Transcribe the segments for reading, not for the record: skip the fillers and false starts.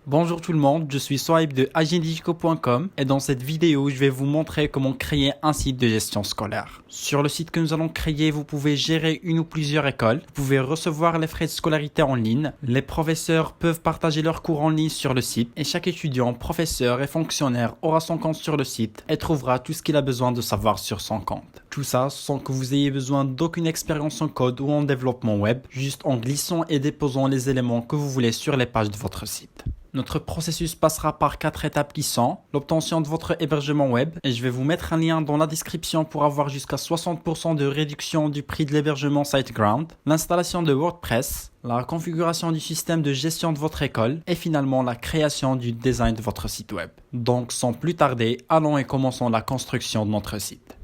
Bonjour tout le monde, je suis Sohaib de agendigico.com et dans cette vidéo, je vais vous montrer comment créer un site de gestion scolaire. Sur le site que nous allons créer, vous pouvez gérer une ou plusieurs écoles, vous pouvez recevoir les frais de scolarité en ligne, les professeurs peuvent partager leurs cours en ligne sur le site et chaque étudiant, professeur et fonctionnaire aura son compte sur le site et trouvera tout ce qu'il a besoin de savoir sur son compte. Tout ça sans que vous ayez besoin d'aucune expérience en code ou en développement web, juste en glissant et déposant les éléments que vous voulez sur les pages de votre site. Notre processus passera par 4 étapes qui sont l'obtention de votre hébergement web et je vais vous mettre un lien dans la description pour avoir jusqu'à 60% de réduction du prix de l'hébergement SiteGround, l'installation de WordPress, la configuration du système de gestion de votre école et finalement la création du design de votre site web. Donc sans plus tarder, allons et commençons la construction de notre site.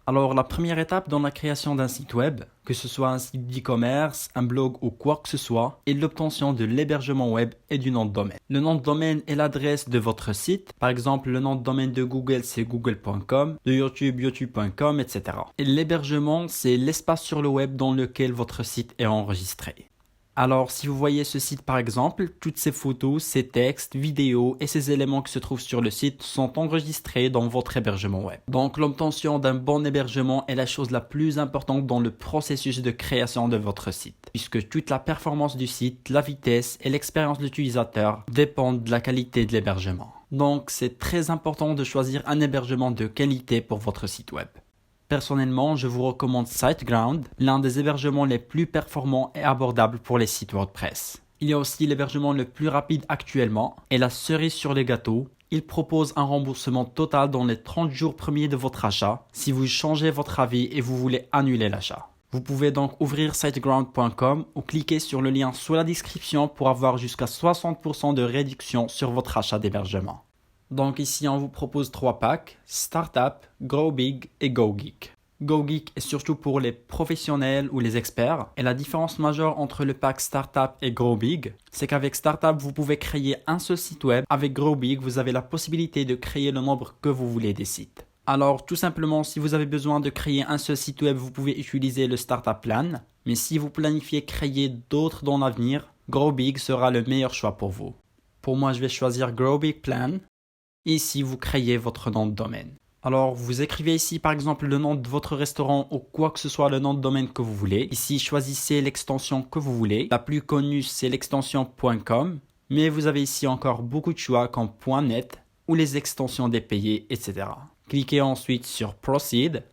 Alors la première étape dans la création d'un site web, que ce soit un site d'e-commerce, un blog ou quoi que ce soit, est l'obtention de l'hébergement web et du nom de domaine. Le nom de domaine est l'adresse de votre site. Par exemple, le nom de domaine de Google c'est google.com, de YouTube youtube.com, etc. Et l'hébergement c'est l'espace sur le web dans lequel votre site est enregistré. Alors, si vous voyez ce site par exemple, toutes ces photos, ces textes, vidéos et ces éléments qui se trouvent sur le site sont enregistrés dans votre hébergement web. Donc, l'obtention d'un bon hébergement est la chose la plus importante dans le processus de création de votre site, puisque toute la performance du site, la vitesse et l'expérience de l'utilisateur dépendent de la qualité de l'hébergement. Donc, c'est très important de choisir un hébergement de qualité pour votre site web. Personnellement, je vous recommande SiteGround, l'un des hébergements les plus performants et abordables pour les sites WordPress. Il y a aussi l'hébergement le plus rapide actuellement et la cerise sur les gâteaux, il propose un remboursement total dans les 30 jours premiers de votre achat si vous changez votre avis et vous voulez annuler l'achat. Vous pouvez donc ouvrir siteground.com ou cliquer sur le lien sous la description pour avoir jusqu'à 60% de réduction sur votre achat d'hébergement. Donc ici, on vous propose 3 packs, Startup, Grow Big et Go Geek. Go Geek est surtout pour les professionnels ou les experts. Et la différence majeure entre le pack Startup et Grow Big, c'est qu'avec Startup, vous pouvez créer un seul site web. Avec Grow Big, vous avez la possibilité de créer le nombre que vous voulez des sites. Alors tout simplement, si vous avez besoin de créer un seul site web, vous pouvez utiliser le Startup Plan. Mais si vous planifiez créer d'autres dans l'avenir, Grow Big sera le meilleur choix pour vous. Pour moi, je vais choisir Grow Big Plan. Ici, vous créez votre nom de domaine. Alors, vous écrivez ici par exemple le nom de votre restaurant ou quoi que ce soit le nom de domaine que vous voulez. Ici, choisissez l'extension que vous voulez. La plus connue, c'est l'extension .com. Mais vous avez ici encore beaucoup de choix comme .net ou les extensions dépayées, etc. Cliquez ensuite sur Proceed.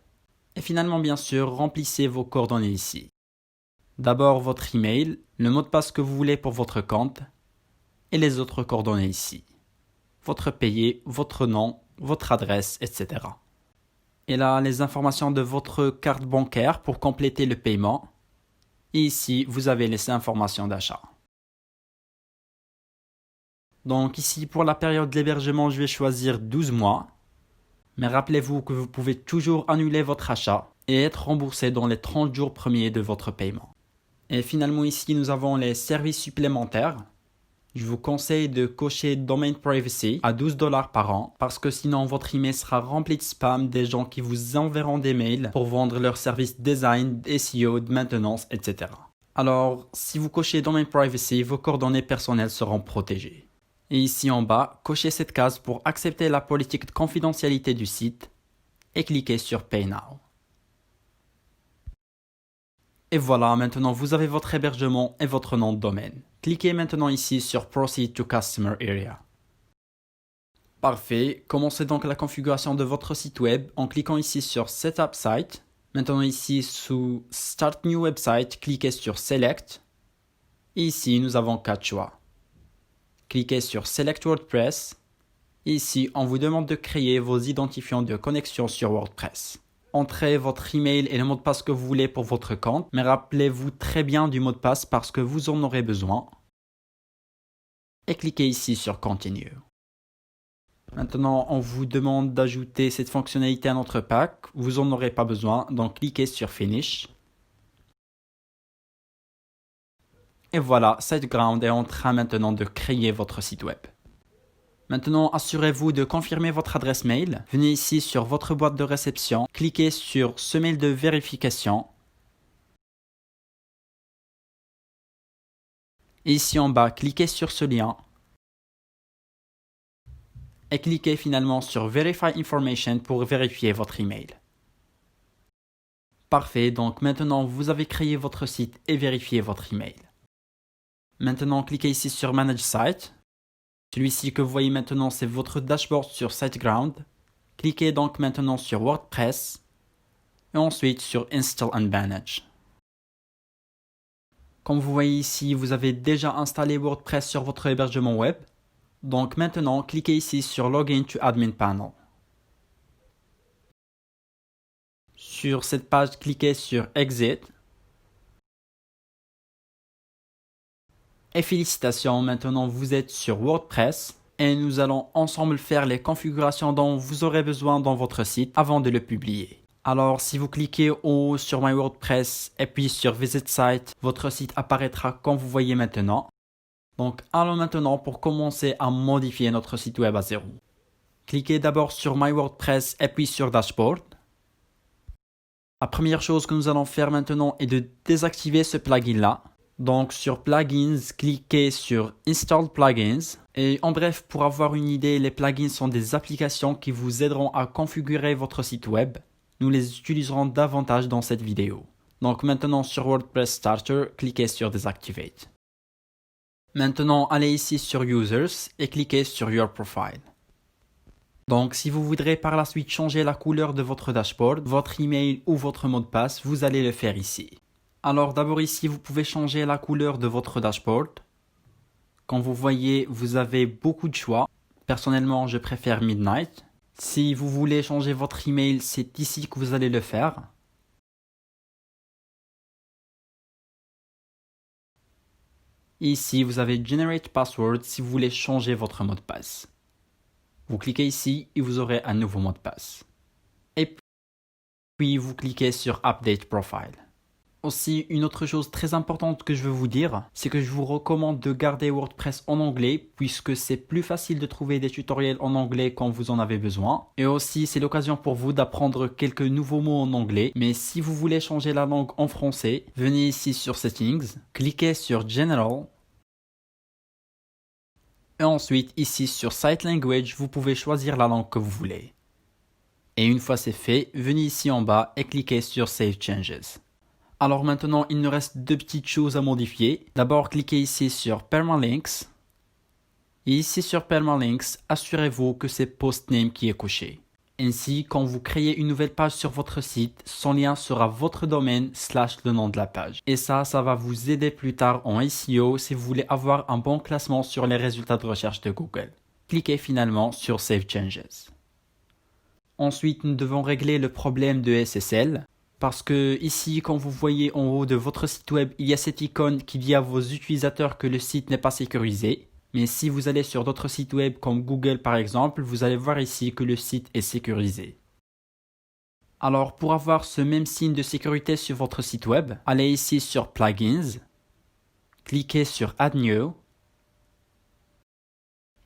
Et finalement, bien sûr, remplissez vos coordonnées ici. D'abord, votre email, le mot de passe que vous voulez pour votre compte et les autres coordonnées ici. Votre pays, votre nom, votre adresse, etc. Et là, les informations de votre carte bancaire pour compléter le paiement. Et ici, vous avez les informations d'achat. Donc ici, pour la période de l'hébergement, je vais choisir 12 mois. Mais rappelez-vous que vous pouvez toujours annuler votre achat et être remboursé dans les 30 jours premiers de votre paiement. Et finalement ici, nous avons les services supplémentaires. Je vous conseille de cocher Domain Privacy à $12 par an parce que sinon votre email sera rempli de spam des gens qui vous enverront des mails pour vendre leurs services design, SEO, de maintenance, etc. Alors, si vous cochez Domain Privacy, vos coordonnées personnelles seront protégées. Et ici en bas, cochez cette case pour accepter la politique de confidentialité du site et cliquez sur Pay Now. Et voilà, maintenant vous avez votre hébergement et votre nom de domaine. Cliquez maintenant ici sur Proceed to Customer Area. Parfait, commencez donc la configuration de votre site web en cliquant ici sur Setup Site. Maintenant ici sous Start New Website, cliquez sur Select. Et ici nous avons 4 choix. Cliquez sur Select WordPress. Ici on vous demande de créer vos identifiants de connexion sur WordPress. Entrez votre email et le mot de passe que vous voulez pour votre compte, mais rappelez-vous très bien du mot de passe parce que vous en aurez besoin. Et cliquez ici sur Continue. Maintenant, on vous demande d'ajouter cette fonctionnalité à notre pack. Vous n'en aurez pas besoin, donc cliquez sur Finish. Et voilà, SiteGround est en train maintenant de créer votre site web. Maintenant, assurez-vous de confirmer votre adresse mail. Venez ici sur votre boîte de réception, cliquez sur ce mail de vérification. Et ici en bas, cliquez sur ce lien. et cliquez finalement sur Verify Information pour vérifier votre email. Parfait, donc maintenant vous avez créé votre site et vérifié votre email. Maintenant cliquez ici sur Manage Site. Celui-ci que vous voyez maintenant c'est votre dashboard sur SiteGround. Cliquez donc maintenant sur WordPress et ensuite sur Install and Manage. Comme vous voyez ici, vous avez déjà installé WordPress sur votre hébergement web. Donc maintenant, cliquez ici sur Login to Admin Panel. Sur cette page, cliquez sur Exit. Et félicitations, maintenant vous êtes sur WordPress et nous allons ensemble faire les configurations dont vous aurez besoin dans votre site avant de le publier. Alors si vous cliquez en haut sur My WordPress et puis sur Visit Site, votre site apparaîtra comme vous voyez maintenant. Donc allons maintenant pour commencer à modifier notre site web à zéro. Cliquez d'abord sur My WordPress et puis sur Dashboard. La première chose que nous allons faire maintenant est de désactiver ce plugin là. Donc sur Plugins, cliquez sur Install Plugins. Et en bref, pour avoir une idée, les plugins sont des applications qui vous aideront à configurer votre site web. Nous les utiliserons davantage dans cette vidéo. Donc maintenant sur WordPress Starter, cliquez sur Deactivate. Maintenant, allez ici sur Users et cliquez sur Your Profile. Donc si vous voudrez par la suite changer la couleur de votre dashboard, votre email ou votre mot de passe, vous allez le faire ici. Alors d'abord ici, vous pouvez changer la couleur de votre dashboard. Comme vous voyez, vous avez beaucoup de choix. Personnellement, je préfère Midnight. Si vous voulez changer votre email, c'est ici que vous allez le faire. Ici, vous avez Generate Password si vous voulez changer votre mot de passe. Vous cliquez ici et vous aurez un nouveau mot de passe. Et puis, vous cliquez sur Update Profile. Aussi, une autre chose très importante que je veux vous dire, c'est que je vous recommande de garder WordPress en anglais puisque c'est plus facile de trouver des tutoriels en anglais quand vous en avez besoin. Et aussi, c'est l'occasion pour vous d'apprendre quelques nouveaux mots en anglais. Mais si vous voulez changer la langue en français, venez ici sur Settings, cliquez sur General. Et ensuite, ici sur Site Language, vous pouvez choisir la langue que vous voulez. Et une fois c'est fait, venez ici en bas et cliquez sur Save Changes. Alors maintenant, il nous reste deux petites choses à modifier. D'abord, cliquez ici sur Permalinks. Et ici sur Permalinks, assurez-vous que c'est Postname qui est coché. Ainsi, quand vous créez une nouvelle page sur votre site, son lien sera votre domaine / le nom de la page. Et ça va vous aider plus tard en SEO si vous voulez avoir un bon classement sur les résultats de recherche de Google. Cliquez finalement sur Save Changes. Ensuite, nous devons régler le problème de SSL. Parce que ici, quand vous voyez en haut de votre site web, il y a cette icône qui dit à vos utilisateurs que le site n'est pas sécurisé. Mais si vous allez sur d'autres sites web comme Google par exemple, vous allez voir ici que le site est sécurisé. Alors pour avoir ce même signe de sécurité sur votre site web, allez ici sur Plugins, cliquez sur Add New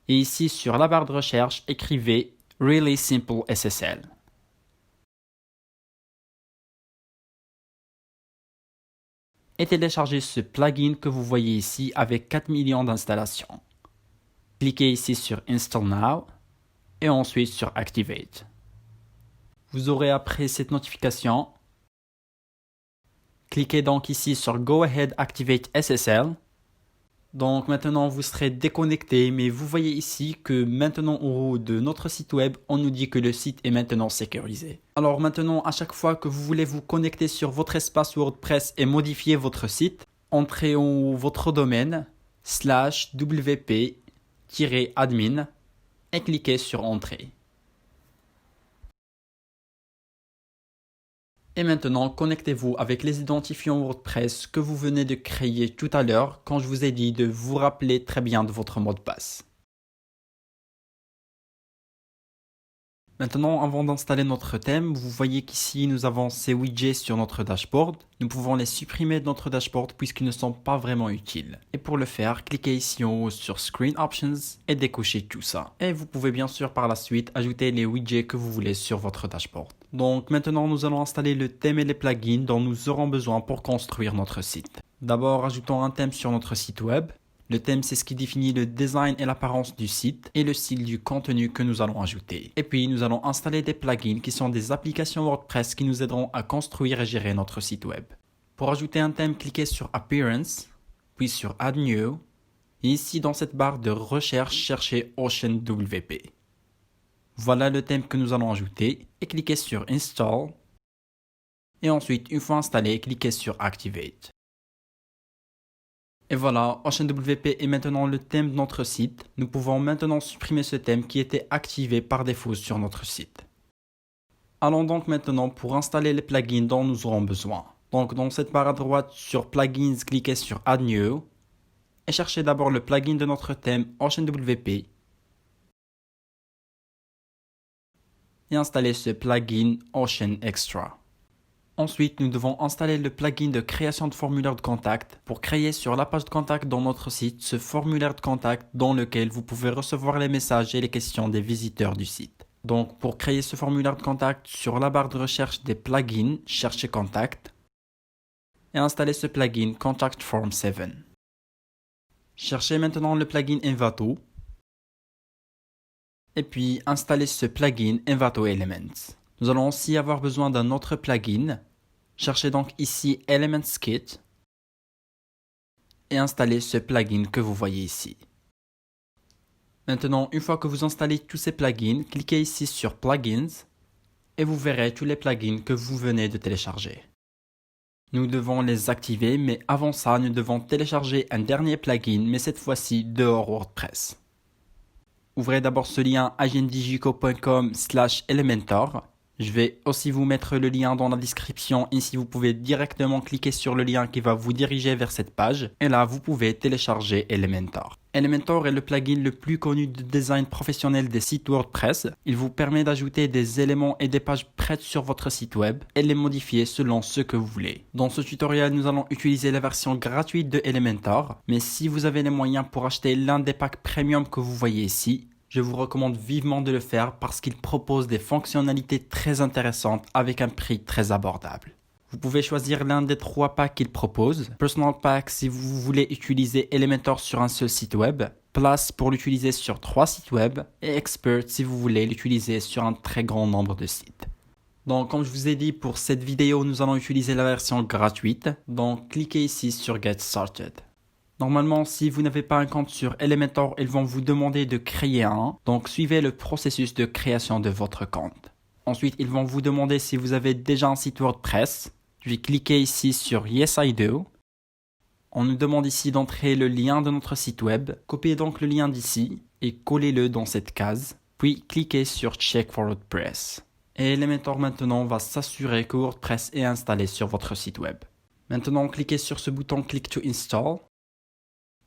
et ici sur la barre de recherche, écrivez Really Simple SSL. Et téléchargez ce plugin que vous voyez ici avec 4 millions d'installations. Cliquez ici sur Install Now et ensuite sur Activate. Vous aurez après cette notification. Cliquez donc ici sur Go Ahead Activate SSL. Donc maintenant vous serez déconnecté, mais vous voyez ici que maintenant au haut de notre site web, on nous dit que le site est maintenant sécurisé. Alors maintenant, à chaque fois que vous voulez vous connecter sur votre espace WordPress et modifier votre site, entrez en haut votre domaine /wp-admin et cliquez sur Entrée. Et maintenant, connectez-vous avec les identifiants WordPress que vous venez de créer tout à l'heure quand je vous ai dit de vous rappeler très bien de votre mot de passe. Maintenant, avant d'installer notre thème, vous voyez qu'ici nous avons ces widgets sur notre dashboard. Nous pouvons les supprimer de notre dashboard puisqu'ils ne sont pas vraiment utiles. Et pour le faire, cliquez ici en haut sur Screen Options et décochez tout ça. Et vous pouvez bien sûr par la suite ajouter les widgets que vous voulez sur votre dashboard. Donc maintenant, nous allons installer le thème et les plugins dont nous aurons besoin pour construire notre site. D'abord, ajoutons un thème sur notre site web. Le thème, c'est ce qui définit le design et l'apparence du site et le style du contenu que nous allons ajouter. Et puis, nous allons installer des plugins qui sont des applications WordPress qui nous aideront à construire et gérer notre site web. Pour ajouter un thème, cliquez sur Appearance, puis sur Add New, et ici dans cette barre de recherche, cherchez OceanWP. Voilà le thème que nous allons ajouter et cliquez sur Install. Et ensuite, une fois installé, cliquez sur Activate. Et voilà, OceanWP est maintenant le thème de notre site. Nous pouvons maintenant supprimer ce thème qui était activé par défaut sur notre site. Allons donc maintenant pour installer les plugins dont nous aurons besoin. Donc dans cette barre à droite sur Plugins, cliquez sur Add New et cherchez d'abord le plugin de notre thème OceanWP et installez ce plugin Ocean Extra. Ensuite, nous devons installer le plugin de création de formulaire de contact pour créer sur la page de contact dans notre site ce formulaire de contact dans lequel vous pouvez recevoir les messages et les questions des visiteurs du site. Donc, pour créer ce formulaire de contact, sur la barre de recherche des plugins, cherchez Contact et installez ce plugin Contact Form 7. Cherchez maintenant le plugin Envato et puis installez ce plugin Envato Elements. Nous allons aussi avoir besoin d'un autre plugin. Cherchez donc ici Elements Kit et installez ce plugin que vous voyez ici. Maintenant, une fois que vous installez tous ces plugins, cliquez ici sur Plugins et vous verrez tous les plugins que vous venez de télécharger. Nous devons les activer, mais avant ça, nous devons télécharger un dernier plugin, mais cette fois-ci dehors WordPress. Ouvrez d'abord ce lien agendigico.com/Elementor. Je vais aussi vous mettre le lien dans la description. Ici, vous pouvez directement cliquer sur le lien qui va vous diriger vers cette page. Et là, vous pouvez télécharger Elementor. Elementor est le plugin le plus connu de design professionnel des sites WordPress. Il vous permet d'ajouter des éléments et des pages prêtes sur votre site web et les modifier selon ce que vous voulez. Dans ce tutoriel, nous allons utiliser la version gratuite de Elementor. Mais si vous avez les moyens pour acheter l'un des packs premium que vous voyez ici, je vous recommande vivement de le faire parce qu'il propose des fonctionnalités très intéressantes avec un prix très abordable. Vous pouvez choisir l'un des 3 packs qu'il propose. Personal Pack si vous voulez utiliser Elementor sur un seul site web, Plus pour l'utiliser sur 3 sites web et Expert si vous voulez l'utiliser sur un très grand nombre de sites. Donc comme je vous ai dit, pour cette vidéo, nous allons utiliser la version gratuite. Donc cliquez ici sur Get Started. Normalement, si vous n'avez pas un compte sur Elementor, ils vont vous demander de créer un. Donc, suivez le processus de création de votre compte. Ensuite, ils vont vous demander si vous avez déjà un site WordPress. Puis, cliquez ici sur Yes, I do. On nous demande ici d'entrer le lien de notre site web. Copiez donc le lien d'ici et collez-le dans cette case. Puis, cliquez sur Check for WordPress. Et Elementor maintenant va s'assurer que WordPress est installé sur votre site web. Maintenant, cliquez sur ce bouton Click to Install.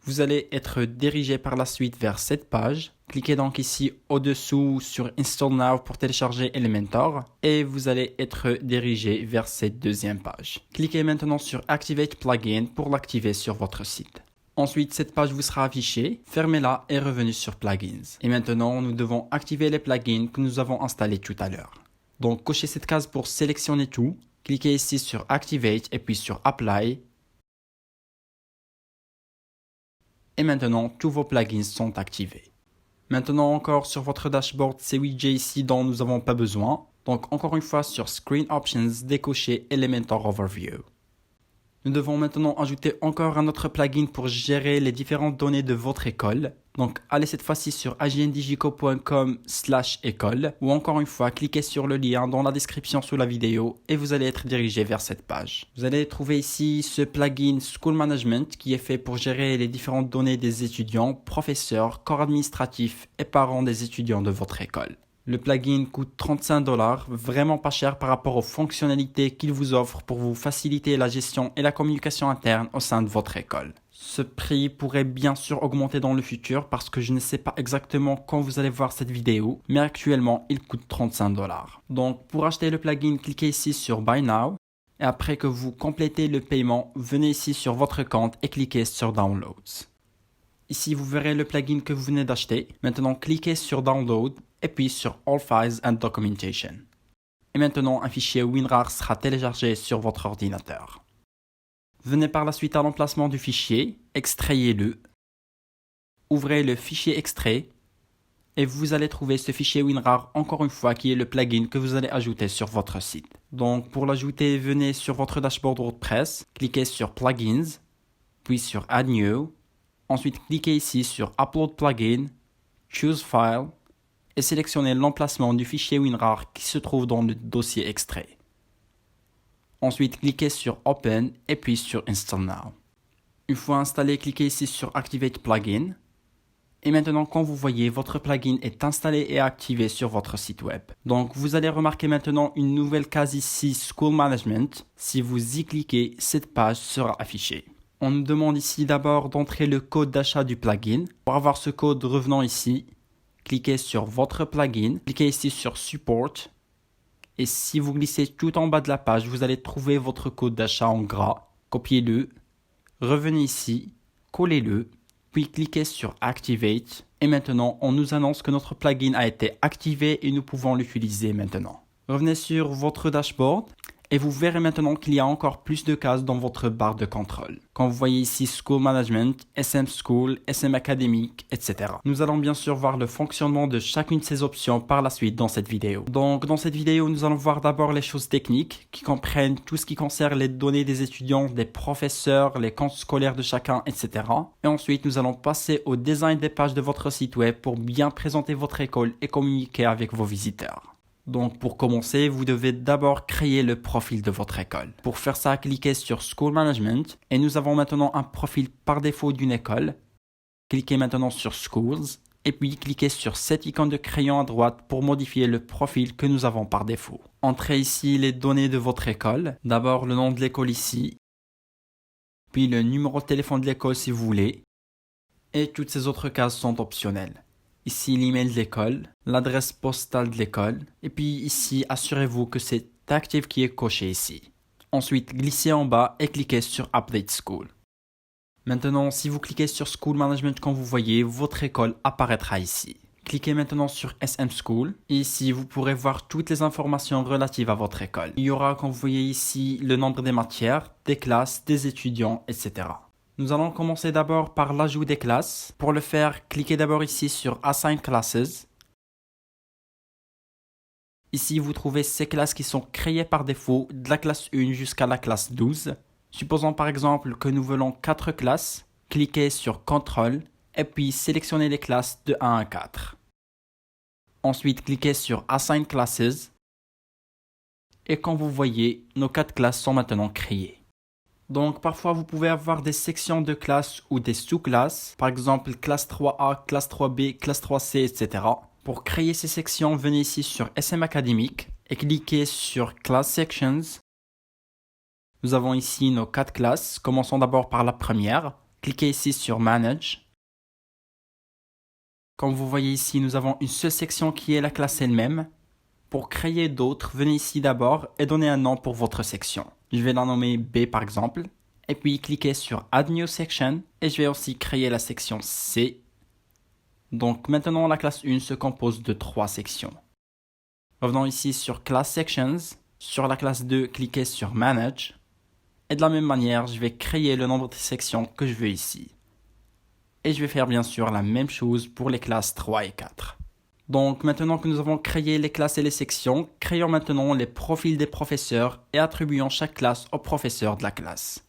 Vous allez être dirigé par la suite vers cette page. Cliquez donc ici au-dessous sur Install Now pour télécharger Elementor et vous allez être dirigé vers cette deuxième page. Cliquez maintenant sur Activate Plugin pour l'activer sur votre site. Ensuite, cette page vous sera affichée. Fermez-la et revenez sur Plugins. Et maintenant, nous devons activer les plugins que nous avons installés tout à l'heure. Donc, cochez cette case pour sélectionner tout. Cliquez ici sur Activate et puis sur Apply. Et maintenant, tous vos plugins sont activés. Maintenant encore sur votre dashboard, ces widgets ici dont nous n'avons pas besoin. Donc encore une fois sur Screen Options, décochez Elementor Overview. Nous devons maintenant ajouter encore un autre plugin pour gérer les différentes données de votre école. Donc allez cette fois-ci sur agendigico.com/école ou encore une fois cliquez sur le lien dans la description sous la vidéo et vous allez être dirigé vers cette page. Vous allez trouver ici ce plugin School Management qui est fait pour gérer les différentes données des étudiants, professeurs, corps administratif et parents des étudiants de votre école. Le plugin coûte 35 $, vraiment pas cher par rapport aux fonctionnalités qu'il vous offre pour vous faciliter la gestion et la communication interne au sein de votre école. Ce prix pourrait bien sûr augmenter dans le futur parce que je ne sais pas exactement quand vous allez voir cette vidéo, mais actuellement il coûte 35 $. Donc pour acheter le plugin, cliquez ici sur Buy Now et après que vous complétez le paiement, venez ici sur votre compte et cliquez sur Downloads. Ici vous verrez le plugin que vous venez d'acheter. Maintenant cliquez sur Download et puis sur All Files and Documentation. Et maintenant, un fichier WinRAR sera téléchargé sur votre ordinateur. Venez par la suite à l'emplacement du fichier, extrayez-le ouvrez le fichier extrait et vous allez trouver ce fichier WinRAR encore une fois qui est le plugin que vous allez ajouter sur votre site. Donc pour l'ajouter, venez sur votre dashboard WordPress, cliquez sur Plugins, puis sur Add New, ensuite cliquez ici sur Upload Plugin, Choose File et sélectionnez l'emplacement du fichier WinRAR qui se trouve dans le dossier extrait. Ensuite cliquez sur Open et puis sur Install Now. Une fois installé, cliquez ici sur Activate Plugin. Et maintenant, quand vous voyez, votre plugin est installé et activé sur votre site web. Donc, vous allez remarquer maintenant une nouvelle case ici, School Management. Si vous y cliquez, cette page sera affichée. On nous demande ici d'abord d'entrer le code d'achat du plugin. Pour avoir ce code, revenons ici. Cliquez sur votre plugin. Cliquez ici sur Support. Et si vous glissez tout en bas de la page, vous allez trouver votre code d'achat en gras. Copiez-le. Revenez ici. Collez-le. Puis cliquez sur Activate et maintenant on nous annonce que notre plugin a été activé et nous pouvons l'utiliser maintenant. Revenez sur votre dashboard et vous verrez maintenant qu'il y a encore plus de cases dans votre barre de contrôle. Quand vous voyez ici School Management, SM School, SM Academic, etc. Nous allons bien sûr voir le fonctionnement de chacune de ces options par la suite dans cette vidéo. Donc dans cette vidéo, nous allons voir d'abord les choses techniques qui comprennent tout ce qui concerne les données des étudiants, des professeurs, les comptes scolaires de chacun, etc. Et ensuite, nous allons passer au design des pages de votre site web pour bien présenter votre école et communiquer avec vos visiteurs. Donc pour commencer, vous devez d'abord créer le profil de votre école. Pour faire ça, cliquez sur School Management et nous avons maintenant un profil par défaut d'une école. Cliquez maintenant sur Schools et puis cliquez sur cette icône de crayon à droite pour modifier le profil que nous avons par défaut. Entrez ici les données de votre école. D'abord le nom de l'école ici, puis le numéro de téléphone de l'école si vous voulez. Et toutes ces autres cases sont optionnelles. Ici, l'email de l'école, l'adresse postale de l'école, et puis ici, assurez-vous que c'est Active qui est coché ici. Ensuite, glissez en bas et cliquez sur Update School. Maintenant, si vous cliquez sur School Management comme vous voyez, votre école apparaîtra ici. Cliquez maintenant sur SM School, et ici, vous pourrez voir toutes les informations relatives à votre école. Il y aura, comme vous voyez ici, le nombre des matières, des classes, des étudiants, etc. Nous allons commencer d'abord par l'ajout des classes. Pour le faire, cliquez d'abord ici sur Assign Classes. Ici, vous trouvez ces classes qui sont créées par défaut de la classe 1 jusqu'à la classe 12. Supposons par exemple que nous voulons 4 classes. Cliquez sur Control et puis sélectionnez les classes de 1 à 4. Ensuite, cliquez sur Assign Classes. Et comme vous voyez, nos 4 classes sont maintenant créées. Donc parfois vous pouvez avoir des sections de classe ou des sous-classes, par exemple classe 3A, classe 3B, classe 3C, etc. Pour créer ces sections, venez ici sur SM Academic et cliquez sur Class Sections. Nous avons ici nos 4 classes. Commençons d'abord par la première. Cliquez ici sur Manage. Comme vous voyez ici, nous avons une seule section qui est la classe elle-même. Pour créer d'autres, venez ici d'abord et donnez un nom pour votre section. Je vais la nommer B par exemple. Et puis cliquez sur Add New Section. Et je vais aussi créer la section C. Donc maintenant la classe 1 se compose de 3 sections. Revenons ici sur Class Sections. Sur la classe 2, cliquez sur Manage. Et de la même manière, je vais créer le nombre de sections que je veux ici. Et je vais faire bien sûr la même chose pour les classes 3 et 4. Donc maintenant que nous avons créé les classes et les sections, créons maintenant les profils des professeurs et attribuons chaque classe au professeur de la classe.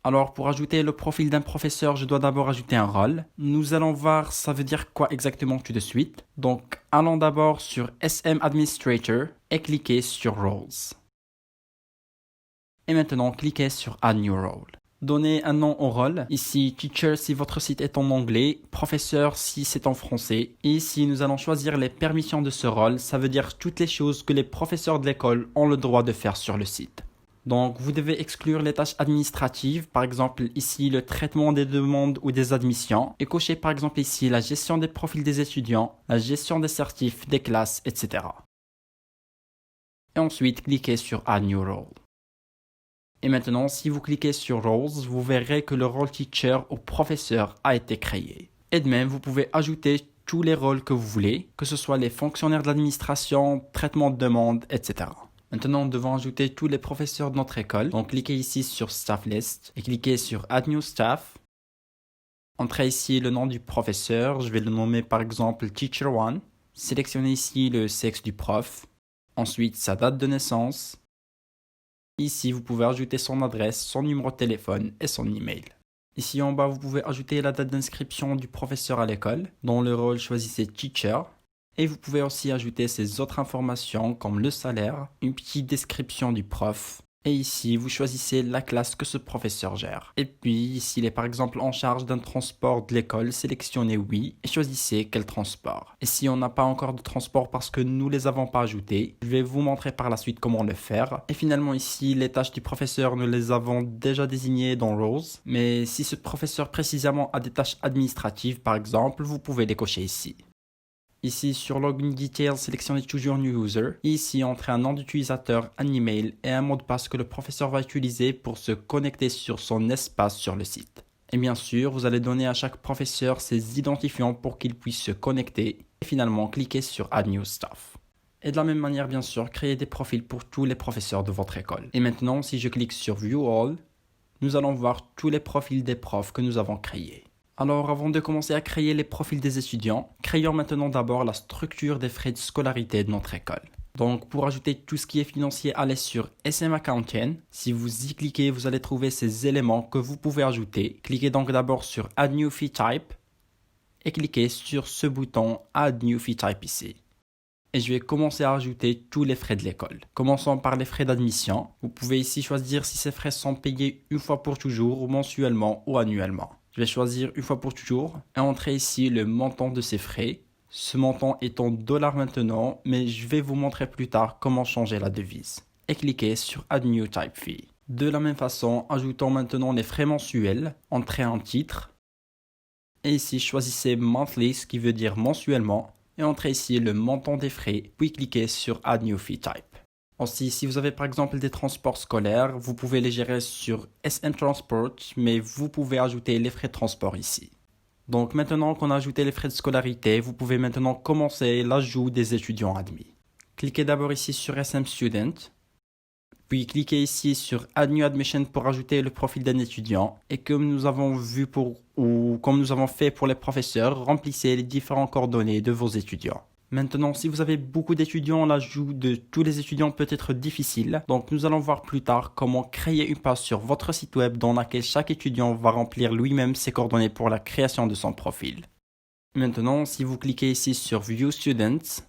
Alors pour ajouter le profil d'un professeur, je dois d'abord ajouter un rôle. Nous allons voir ça veut dire quoi exactement tout de suite. Donc allons d'abord sur SM Administrator et cliquez sur Roles. Et maintenant cliquez sur Add New Role. Donnez un nom au rôle. Ici, Teacher si votre site est en anglais, Professeur si c'est en français. Et ici, nous allons choisir les permissions de ce rôle. Ça veut dire toutes les choses que les professeurs de l'école ont le droit de faire sur le site. Donc, vous devez exclure les tâches administratives, par exemple ici le traitement des demandes ou des admissions, et cocher par exemple ici la gestion des profils des étudiants, la gestion des certifs, des classes, etc. Et ensuite, cliquez sur Add New Role. Et maintenant, si vous cliquez sur Roles, vous verrez que le rôle Teacher ou Professeur a été créé. Et de même, vous pouvez ajouter tous les rôles que vous voulez, que ce soit les fonctionnaires de l'administration, traitement de demande, etc. Maintenant, nous devons ajouter tous les professeurs de notre école. Donc, cliquez ici sur Staff List et cliquez sur Add New Staff. Entrez ici le nom du professeur, je vais le nommer par exemple Teacher 1. Sélectionnez ici le sexe du prof, ensuite sa date de naissance. Ici, vous pouvez ajouter son adresse, son numéro de téléphone et son email. Ici en bas, vous pouvez ajouter la date d'inscription du professeur à l'école. Dans le rôle, choisissez Teacher. Et vous pouvez aussi ajouter ces autres informations comme le salaire, une petite description du prof. Et ici, vous choisissez la classe que ce professeur gère. Et puis, s'il est par exemple en charge d'un transport de l'école, sélectionnez oui et choisissez quel transport. Et si on n'a pas encore de transport parce que nous les avons pas ajoutés, je vais vous montrer par la suite comment le faire. Et finalement ici, les tâches du professeur, nous les avons déjà désignées dans Roles. Mais si ce professeur précisément a des tâches administratives par exemple, vous pouvez les cocher ici. Ici, sur Login Details, sélectionnez toujours New User. Ici, entrez un nom d'utilisateur, un email et un mot de passe que le professeur va utiliser pour se connecter sur son espace sur le site. Et bien sûr, vous allez donner à chaque professeur ses identifiants pour qu'il puisse se connecter. Et finalement, cliquez sur Add New Staff. Et de la même manière, bien sûr, créez des profils pour tous les professeurs de votre école. Et maintenant, si je clique sur View All, nous allons voir tous les profils des profs que nous avons créés. Alors avant de commencer à créer les profils des étudiants, créons maintenant d'abord la structure des frais de scolarité de notre école. Donc pour ajouter tout ce qui est financier, allez sur SM Accounting. Si vous y cliquez, vous allez trouver ces éléments que vous pouvez ajouter. Cliquez donc d'abord sur Add New Fee Type et cliquez sur ce bouton Add New Fee Type ici. Et je vais commencer à ajouter tous les frais de l'école. Commençons par les frais d'admission. Vous pouvez ici choisir si ces frais sont payés une fois pour toujours, mensuellement ou annuellement. Je vais choisir une fois pour toujours et entrer ici le montant de ces frais. Ce montant est en dollars maintenant, mais je vais vous montrer plus tard comment changer la devise. Et cliquez sur Add New Type Fee. De la même façon, ajoutons maintenant les frais mensuels. Entrez un titre. Et ici, choisissez Monthly, ce qui veut dire mensuellement. Et entrez ici le montant des frais, puis cliquez sur Add New Fee Type. Aussi, si vous avez par exemple des transports scolaires, vous pouvez les gérer sur SM Transport, mais vous pouvez ajouter les frais de transport ici. Donc maintenant qu'on a ajouté les frais de scolarité, vous pouvez maintenant commencer l'ajout des étudiants admis. Cliquez d'abord ici sur SM Student, puis cliquez ici sur Add New Admission pour ajouter le profil d'un étudiant. Et comme nous avons vu comme nous avons fait pour les professeurs, remplissez les différentes coordonnées de vos étudiants. Maintenant, si vous avez beaucoup d'étudiants, l'ajout de tous les étudiants peut être difficile. Donc, nous allons voir plus tard comment créer une page sur votre site web dans laquelle chaque étudiant va remplir lui-même ses coordonnées pour la création de son profil. Maintenant, si vous cliquez ici sur View Students,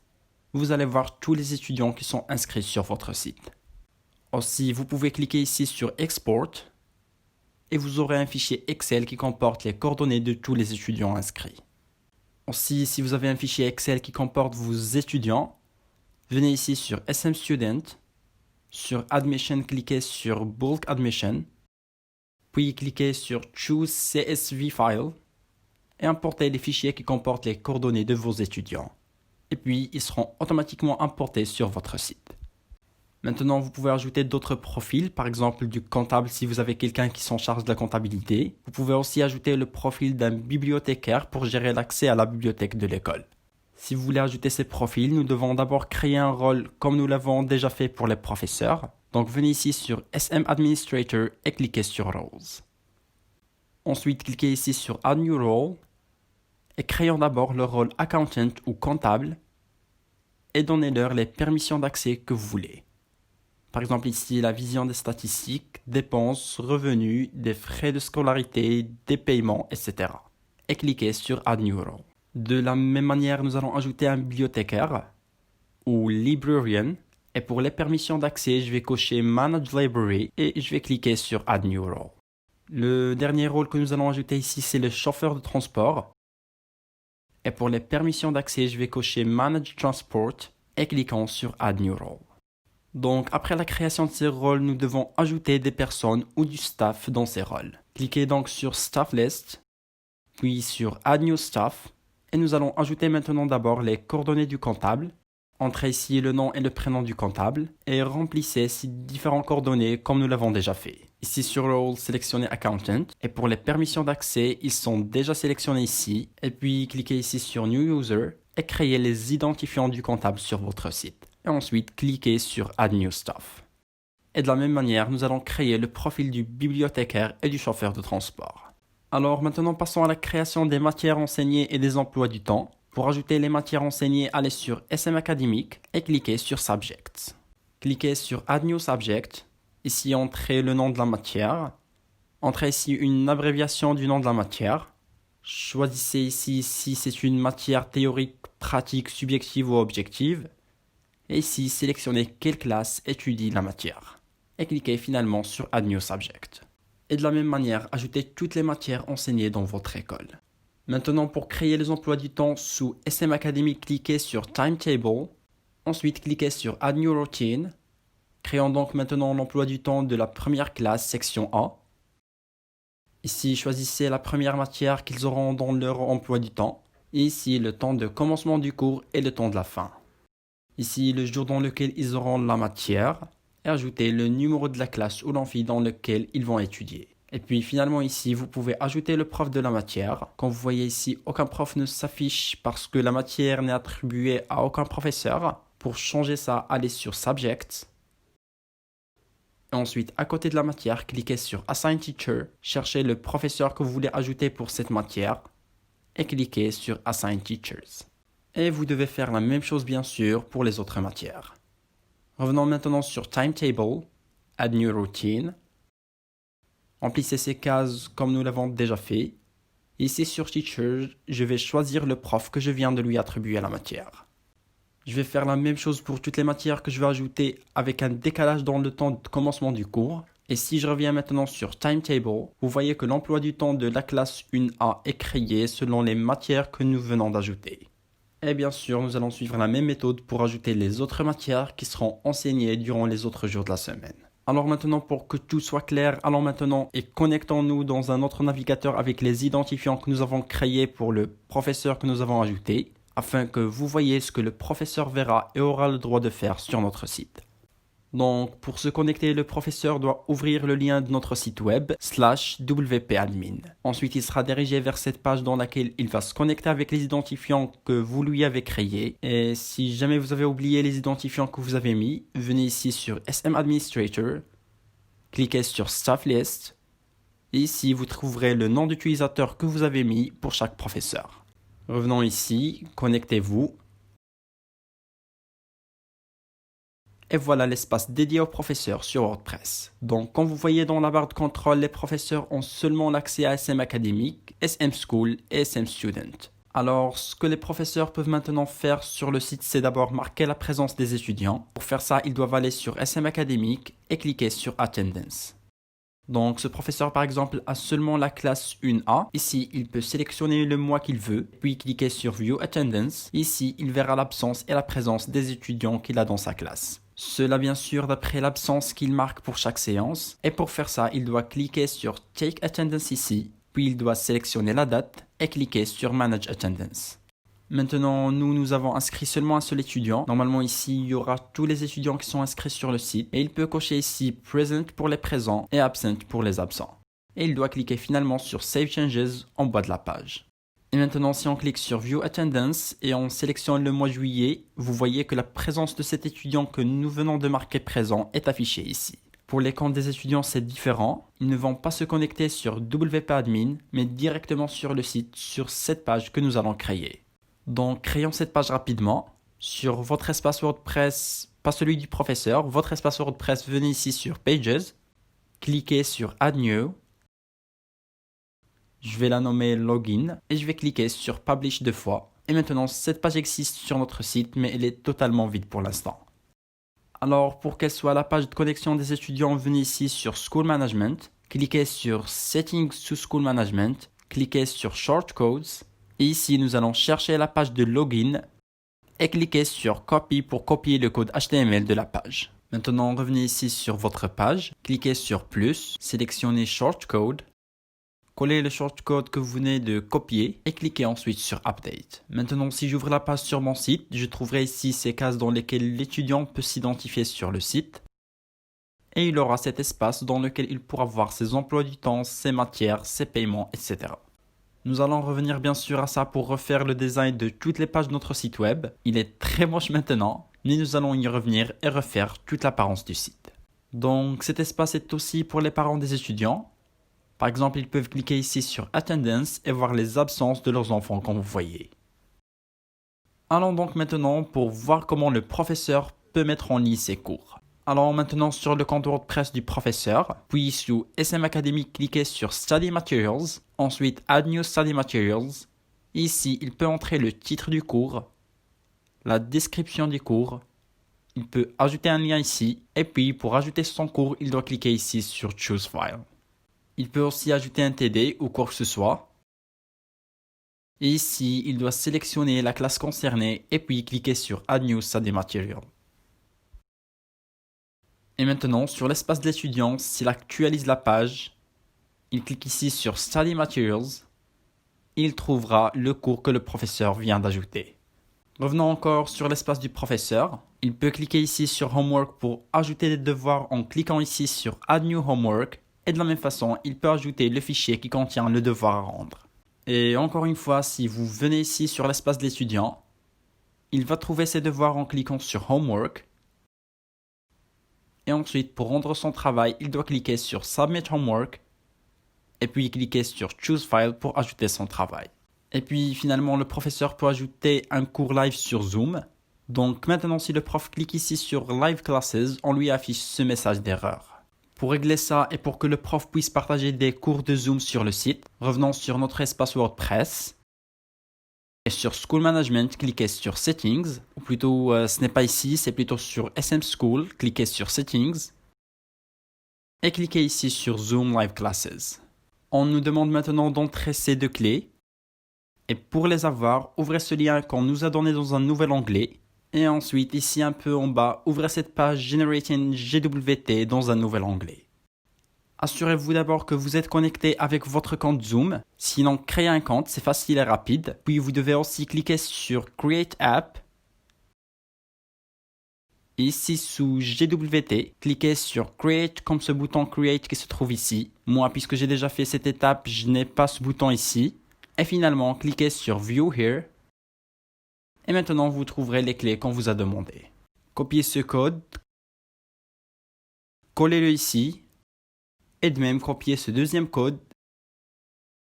vous allez voir tous les étudiants qui sont inscrits sur votre site. Aussi, vous pouvez cliquer ici sur Export et vous aurez un fichier Excel qui comporte les coordonnées de tous les étudiants inscrits. Aussi, si vous avez un fichier Excel qui comporte vos étudiants, venez ici sur SM Student, sur Admission, cliquez sur Bulk Admission, puis cliquez sur Choose CSV File et importez les fichiers qui comportent les coordonnées de vos étudiants. Et puis, ils seront automatiquement importés sur votre site. Maintenant, vous pouvez ajouter d'autres profils, par exemple du comptable si vous avez quelqu'un qui s'en charge de la comptabilité. Vous pouvez aussi ajouter le profil d'un bibliothécaire pour gérer l'accès à la bibliothèque de l'école. Si vous voulez ajouter ces profils, nous devons d'abord créer un rôle comme nous l'avons déjà fait pour les professeurs. Donc venez ici sur SM Administrator et cliquez sur Roles. Ensuite, cliquez ici sur Add New Role et créons d'abord le rôle Accountant ou comptable et donnez-leur les permissions d'accès que vous voulez. Par exemple ici, la vision des statistiques, dépenses, revenus, des frais de scolarité, des paiements, etc. Et cliquez sur Add New Role. De la même manière, nous allons ajouter un bibliothécaire ou librarian. Et pour les permissions d'accès, je vais cocher Manage Library et je vais cliquer sur Add New Role. Le dernier rôle que nous allons ajouter ici, c'est le chauffeur de transport. Et pour les permissions d'accès, je vais cocher Manage Transport et cliquons sur Add New Role. Donc, après la création de ces rôles, nous devons ajouter des personnes ou du staff dans ces rôles. Cliquez donc sur Staff List, puis sur Add New Staff, et nous allons ajouter maintenant d'abord les coordonnées du comptable. Entrez ici le nom et le prénom du comptable, et remplissez ces différentes coordonnées comme nous l'avons déjà fait. Ici sur Role, sélectionnez Accountant, et pour les permissions d'accès, ils sont déjà sélectionnés ici, et puis cliquez ici sur New User, et créez les identifiants du comptable sur votre site. Et ensuite, cliquez sur Add New Staff. Et de la même manière, nous allons créer le profil du bibliothécaire et du chauffeur de transport. Alors maintenant passons à la création des matières enseignées et des emplois du temps. Pour ajouter les matières enseignées, allez sur SM Academic et cliquez sur Subjects. Cliquez sur Add New Subject. Ici, entrez le nom de la matière. Entrez ici une abréviation du nom de la matière. Choisissez ici si c'est une matière théorique, pratique, subjective ou objective. Et ici, sélectionnez quelle classe étudie la matière. Et cliquez finalement sur Add New Subject. Et de la même manière, ajoutez toutes les matières enseignées dans votre école. Maintenant, pour créer les emplois du temps sous SM Academy, cliquez sur Timetable. Ensuite, cliquez sur Add New Routine. Créons donc maintenant l'emploi du temps de la première classe, section A. Ici, choisissez la première matière qu'ils auront dans leur emploi du temps. Et ici, le temps de commencement du cours et le temps de la fin. Ici, le jour dans lequel ils auront la matière. Et ajoutez le numéro de la classe ou l'amphi dans lequel ils vont étudier. Et puis finalement ici, vous pouvez ajouter le prof de la matière. Comme vous voyez ici, aucun prof ne s'affiche parce que la matière n'est attribuée à aucun professeur. Pour changer ça, allez sur Subject. Et ensuite, à côté de la matière, cliquez sur Assign Teacher. Cherchez le professeur que vous voulez ajouter pour cette matière. Et cliquez sur Assign Teachers. Et vous devez faire la même chose bien sûr pour les autres matières. Revenons maintenant sur Timetable, Add New Routine. Remplissez ces cases comme nous l'avons déjà fait. Ici sur Teacher, je vais choisir le prof que je viens de lui attribuer à la matière. Je vais faire la même chose pour toutes les matières que je vais ajouter avec un décalage dans le temps de commencement du cours. Et si je reviens maintenant sur Timetable, vous voyez que l'emploi du temps de la classe 1A est créé selon les matières que nous venons d'ajouter. Et bien sûr, nous allons suivre la même méthode pour ajouter les autres matières qui seront enseignées durant les autres jours de la semaine. Alors maintenant, pour que tout soit clair, allons maintenant et connectons-nous dans un autre navigateur avec les identifiants que nous avons créés pour le professeur que nous avons ajouté, afin que vous voyez ce que le professeur verra et aura le droit de faire sur notre site. Donc, pour se connecter, le professeur doit ouvrir le lien de notre site web /wpadmin. Ensuite, il sera dirigé vers cette page dans laquelle il va se connecter avec les identifiants que vous lui avez créés. Et si jamais vous avez oublié les identifiants que vous avez mis, venez ici sur SM Administrator, cliquez sur Staff List. Et ici, vous trouverez le nom d'utilisateur que vous avez mis pour chaque professeur. Revenons ici, connectez-vous. Et voilà l'espace dédié aux professeurs sur WordPress. Donc, comme vous voyez dans la barre de contrôle, les professeurs ont seulement l'accès à SM Academic, SM School et SM Student. Alors, ce que les professeurs peuvent maintenant faire sur le site, c'est d'abord marquer la présence des étudiants. Pour faire ça, ils doivent aller sur SM Academic et cliquer sur Attendance. Donc, ce professeur, par exemple, a seulement la classe 1A. Ici, il peut sélectionner le mois qu'il veut, puis cliquer sur View Attendance. Ici, il verra l'absence et la présence des étudiants qu'il a dans sa classe. Cela bien sûr d'après l'absence qu'il marque pour chaque séance. Et pour faire ça, il doit cliquer sur Take Attendance ici, puis il doit sélectionner la date et cliquer sur Manage Attendance. Maintenant, nous avons inscrit seulement un seul étudiant. Normalement ici, il y aura tous les étudiants qui sont inscrits sur le site. Et il peut cocher ici Present pour les présents et Absent pour les absents. Et il doit cliquer finalement sur Save Changes en bas de la page. Et maintenant, si on clique sur View Attendance et on sélectionne le mois juillet, vous voyez que la présence de cet étudiant que nous venons de marquer présent est affichée ici. Pour les comptes des étudiants, c'est différent. Ils ne vont pas se connecter sur WPadmin, mais directement sur le site, sur cette page que nous allons créer. Donc, créons cette page rapidement. Sur votre espace WordPress, pas celui du professeur, votre espace WordPress, venez ici sur Pages, cliquez sur Add New. Je vais la nommer Login et je vais cliquer sur Publish 2 fois. Et maintenant, cette page existe sur notre site, mais elle est totalement vide pour l'instant. Alors, pour qu'elle soit la page de connexion des étudiants, venez ici sur School Management, cliquez sur Settings to School Management, cliquez sur Shortcodes. Et ici, nous allons chercher la page de Login et cliquez sur Copy pour copier le code HTML de la page. Maintenant, revenez ici sur votre page, cliquez sur Plus, sélectionnez Shortcode. Collez le shortcode que vous venez de copier et cliquez ensuite sur Update. Maintenant, si j'ouvre la page sur mon site, je trouverai ici ces cases dans lesquelles l'étudiant peut s'identifier sur le site. Et il aura cet espace dans lequel il pourra voir ses emplois du temps, ses matières, ses paiements, etc. Nous allons revenir bien sûr à ça pour refaire le design de toutes les pages de notre site web. Il est très moche maintenant, mais nous allons y revenir et refaire toute l'apparence du site. Donc cet espace est aussi pour les parents des étudiants. Par exemple, ils peuvent cliquer ici sur Attendance et voir les absences de leurs enfants comme vous voyez. Allons donc maintenant pour voir comment le professeur peut mettre en ligne ses cours. Alors maintenant sur le compte WordPress du professeur, puis sous SM Academy, cliquez sur Study Materials, ensuite Add New Study Materials. Ici, il peut entrer le titre du cours, la description du cours. Il peut ajouter un lien ici, et puis pour ajouter son cours, il doit cliquer ici sur Choose File. Il peut aussi ajouter un TD ou quoi que ce soit. Et ici, il doit sélectionner la classe concernée et puis cliquer sur Add New Study Material. Et maintenant, sur l'espace de l'étudiant, s'il actualise la page, il clique ici sur Study Materials. Il trouvera le cours que le professeur vient d'ajouter. Revenons encore sur l'espace du professeur. Il peut cliquer ici sur Homework pour ajouter des devoirs en cliquant ici sur Add New Homework. Et de la même façon, il peut ajouter le fichier qui contient le devoir à rendre. Et encore une fois, si vous venez ici sur l'espace de l'étudiant, il va trouver ses devoirs en cliquant sur Homework. Et ensuite, pour rendre son travail, il doit cliquer sur Submit Homework. Et puis cliquer sur Choose File pour ajouter son travail. Et puis finalement, le professeur peut ajouter un cours live sur Zoom. Donc maintenant, si le prof clique ici sur Live Classes, on lui affiche ce message d'erreur. Pour régler ça et pour que le prof puisse partager des cours de Zoom sur le site, revenons sur notre espace WordPress. Et sur School Management, cliquez sur Settings. Ou plutôt, ce n'est pas ici, c'est plutôt sur SM School. Cliquez sur Settings. Et cliquez ici sur Zoom Live Classes. On nous demande maintenant d'entrer ces deux clés. Et pour les avoir, ouvrez ce lien qu'on nous a donné dans un nouvel onglet. Et ensuite, ici un peu en bas, ouvrez cette page Generating GWT dans un nouvel onglet. Assurez-vous d'abord que vous êtes connecté avec votre compte Zoom. Sinon, créez un compte, c'est facile et rapide. Puis vous devez aussi cliquer sur Create App. Ici sous GWT, cliquez sur Create comme ce bouton Create qui se trouve ici. Moi, puisque j'ai déjà fait cette étape, je n'ai pas ce bouton ici. Et finalement, cliquez sur View Here. Et maintenant, vous trouverez les clés qu'on vous a demandées. Copiez ce code. Collez-le ici. Et de même, copiez ce deuxième code.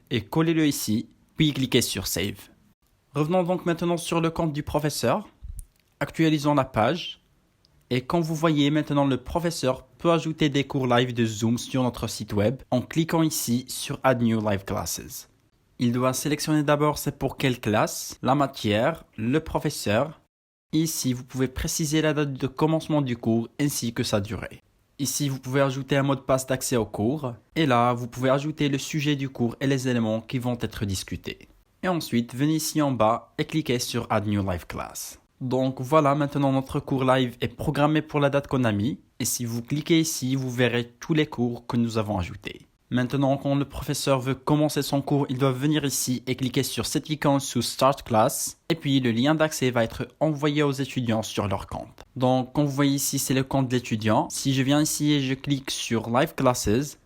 Et collez-le ici. Puis cliquez sur Save. Revenons donc maintenant sur le compte du professeur. Actualisons la page. Et comme vous voyez, maintenant le professeur peut ajouter des cours live de Zoom sur notre site web en cliquant ici sur Add New Live Classes. Il doit sélectionner d'abord c'est pour quelle classe, la matière, le professeur. Ici, vous pouvez préciser la date de commencement du cours ainsi que sa durée. Ici, vous pouvez ajouter un mot de passe d'accès au cours. Et là, vous pouvez ajouter le sujet du cours et les éléments qui vont être discutés. Et ensuite, venez ici en bas et cliquez sur Add New Live Class. Donc voilà, maintenant notre cours live est programmé pour la date qu'on a mis. Et si vous cliquez ici, vous verrez tous les cours que nous avons ajoutés. Maintenant, quand le professeur veut commencer son cours, il doit venir ici et cliquer sur cette icône sous Start Class. Et puis, le lien d'accès va être envoyé aux étudiants sur leur compte. Donc, comme vous voyez ici, c'est le compte de l'étudiant. Si je viens ici et je clique sur Live Classes,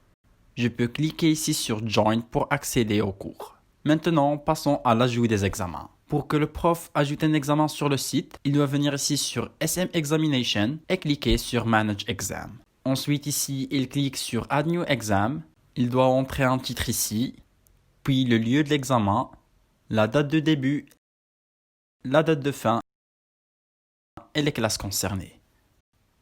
je peux cliquer ici sur Join pour accéder au cours. Maintenant, passons à l'ajout des examens. Pour que le prof ajoute un examen sur le site, il doit venir ici sur SM Examination et cliquer sur Manage Exam. Ensuite, ici, il clique sur Add New Exam. Il doit entrer un titre ici, puis le lieu de l'examen, la date de début, la date de fin et les classes concernées.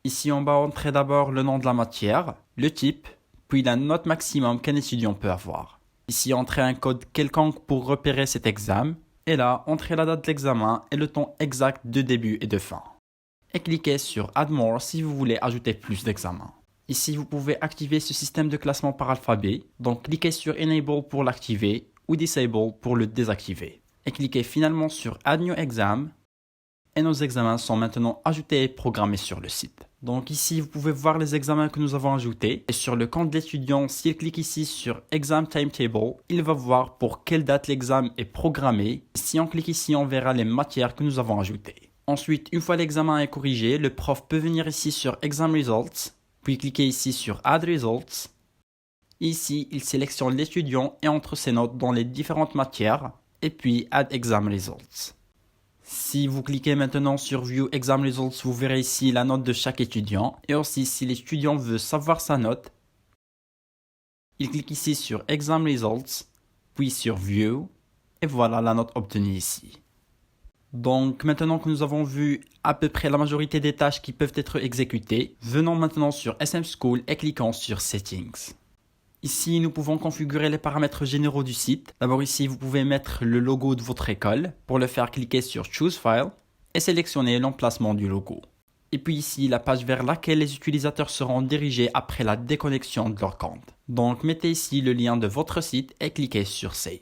Ici en bas, entrez d'abord le nom de la matière, le type, puis la note maximum qu'un étudiant peut avoir. Ici, entrez un code quelconque pour repérer cet examen. Et là, entrez la date de l'examen et le temps exact de début et de fin. Et cliquez sur Add More si vous voulez ajouter plus d'examens. Ici, vous pouvez activer ce système de classement par alphabet. Donc, cliquez sur Enable pour l'activer ou Disable pour le désactiver. Et cliquez finalement sur Add New Exam. Et nos examens sont maintenant ajoutés et programmés sur le site. Donc ici, vous pouvez voir les examens que nous avons ajoutés. Et sur le compte de l'étudiant, s'il clique ici sur Exam Timetable, il va voir pour quelle date l'examen est programmé. Si on clique ici, on verra les matières que nous avons ajoutées. Ensuite, une fois l'examen est corrigé, le prof peut venir ici sur Exam Results, puis cliquer ici sur Add Results. Ici, il sélectionne l'étudiant et entre ses notes dans les différentes matières, et puis Add Exam Results. Si vous cliquez maintenant sur View Exam Results, vous verrez ici la note de chaque étudiant. Et aussi, si l'étudiant veut savoir sa note, Il clique ici sur Exam Results, puis sur View, et voilà la note obtenue ici. Donc maintenant que nous avons vu à peu près la majorité des tâches qui peuvent être exécutées, venons maintenant sur SM School et cliquons sur Settings. Ici, nous pouvons configurer les paramètres généraux du site. D'abord ici, vous pouvez mettre le logo de votre école. Pour le faire, cliquez sur Choose File et sélectionnez l'emplacement du logo. Et puis ici, la page vers laquelle les utilisateurs seront dirigés après la déconnexion de leur compte. Donc mettez ici le lien de votre site et cliquez sur Save.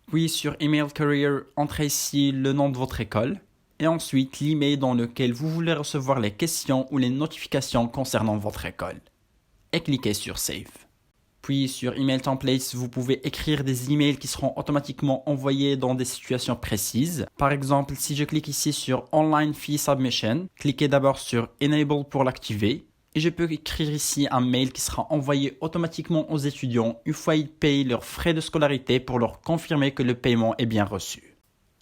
Puis sur Email Career, entrez ici le nom de votre école et ensuite l'email dans lequel vous voulez recevoir les questions ou les notifications concernant votre école. Et cliquez sur Save. Puis sur Email Templates, vous pouvez écrire des emails qui seront automatiquement envoyés dans des situations précises. Par exemple, si je clique ici sur Online Fee Submission, cliquez d'abord sur Enable pour l'activer. Et je peux écrire ici un mail qui sera envoyé automatiquement aux étudiants une fois ils payent leurs frais de scolarité pour leur confirmer que le paiement est bien reçu.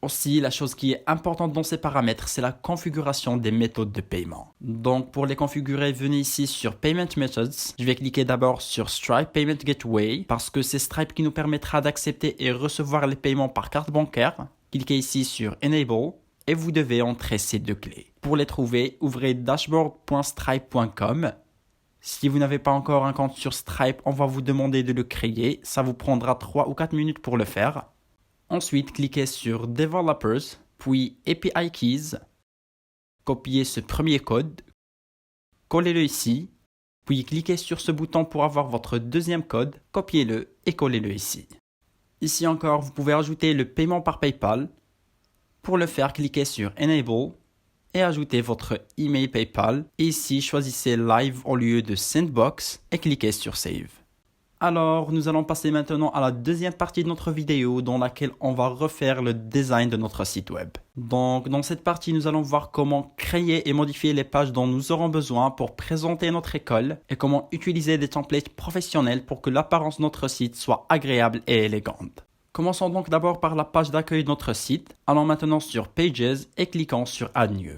Aussi, la chose qui est importante dans ces paramètres, c'est la configuration des méthodes de paiement. Donc pour les configurer, venez ici sur Payment Methods. Je vais cliquer d'abord sur Stripe Payment Gateway parce que c'est Stripe qui nous permettra d'accepter et recevoir les paiements par carte bancaire. Cliquez ici sur Enable. Et vous devez entrer ces deux clés. Pour les trouver, ouvrez dashboard.stripe.com. Si vous n'avez pas encore un compte sur Stripe, on va vous demander de le créer. Ça vous prendra 3 ou 4 minutes pour le faire. Ensuite, cliquez sur Developers, puis API Keys. Copiez ce premier code. Collez-le ici. Puis cliquez sur ce bouton pour avoir votre deuxième code. Copiez-le et collez-le ici. Ici encore, vous pouvez ajouter le paiement par PayPal. Pour le faire, cliquez sur Enable et ajoutez votre email PayPal. Et ici, choisissez Live au lieu de Sandbox et cliquez sur Save. Alors, nous allons passer maintenant à la deuxième partie de notre vidéo dans laquelle on va refaire le design de notre site web. Donc, dans cette partie, nous allons voir comment créer et modifier les pages dont nous aurons besoin pour présenter notre école et comment utiliser des templates professionnels pour que l'apparence de notre site soit agréable et élégante. Commençons donc d'abord par la page d'accueil de notre site. Allons maintenant sur Pages et cliquons sur Add New.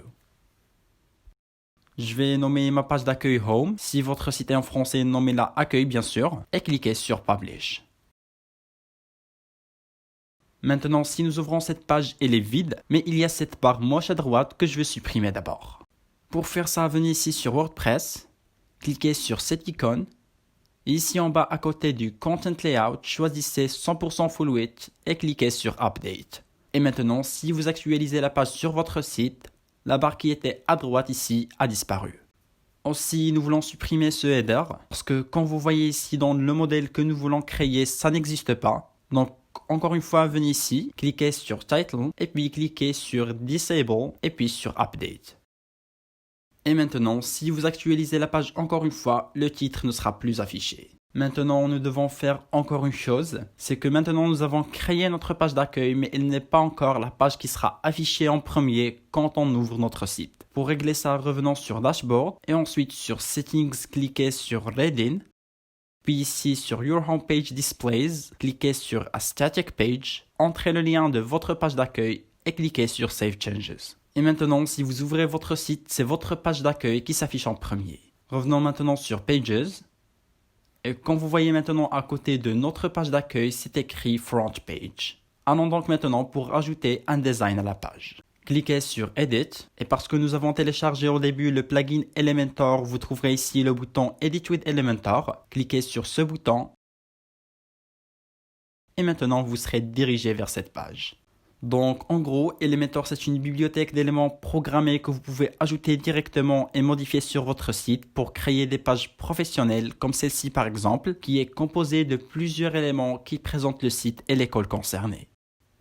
Je vais nommer ma page d'accueil Home. Si votre site est en français, nommez-la Accueil bien sûr. Et cliquez sur Publish. Maintenant, si nous ouvrons cette page, elle est vide, mais il y a cette barre moche à droite que je vais supprimer d'abord. Pour faire ça, venez ici sur WordPress, cliquez sur cette icône. Et ici en bas à côté du Content Layout, choisissez 100% Full Width et cliquez sur Update. Et maintenant, si vous actualisez la page sur votre site, la barre qui était à droite ici a disparu. Aussi, nous voulons supprimer ce header parce que comme vous voyez ici dans le modèle que nous voulons créer, ça n'existe pas. Donc encore une fois, venez ici, cliquez sur Title et puis cliquez sur Disable et puis sur Update. Et maintenant, si vous actualisez la page encore une fois, le titre ne sera plus affiché. Maintenant, nous devons faire encore une chose, c'est que maintenant nous avons créé notre page d'accueil, mais elle n'est pas encore la page qui sera affichée en premier quand on ouvre notre site. Pour régler ça, revenons sur Dashboard et ensuite sur Settings, cliquez sur Read-in. Puis ici sur Your Homepage Displays, cliquez sur A Static Page, entrez le lien de votre page d'accueil et cliquez sur Save Changes. Et maintenant, si vous ouvrez votre site, c'est votre page d'accueil qui s'affiche en premier. Revenons maintenant sur Pages. Et comme vous voyez maintenant à côté de notre page d'accueil, c'est écrit Front Page. Allons donc maintenant pour ajouter un design à la page. Cliquez sur Edit. Et parce que nous avons téléchargé au début le plugin Elementor, vous trouverez ici le bouton Edit with Elementor. Cliquez sur ce bouton. Et maintenant, vous serez dirigé vers cette page. Donc en gros, Elementor c'est une bibliothèque d'éléments programmés que vous pouvez ajouter directement et modifier sur votre site pour créer des pages professionnelles comme celle-ci par exemple, qui est composée de plusieurs éléments qui présentent le site et l'école concernée.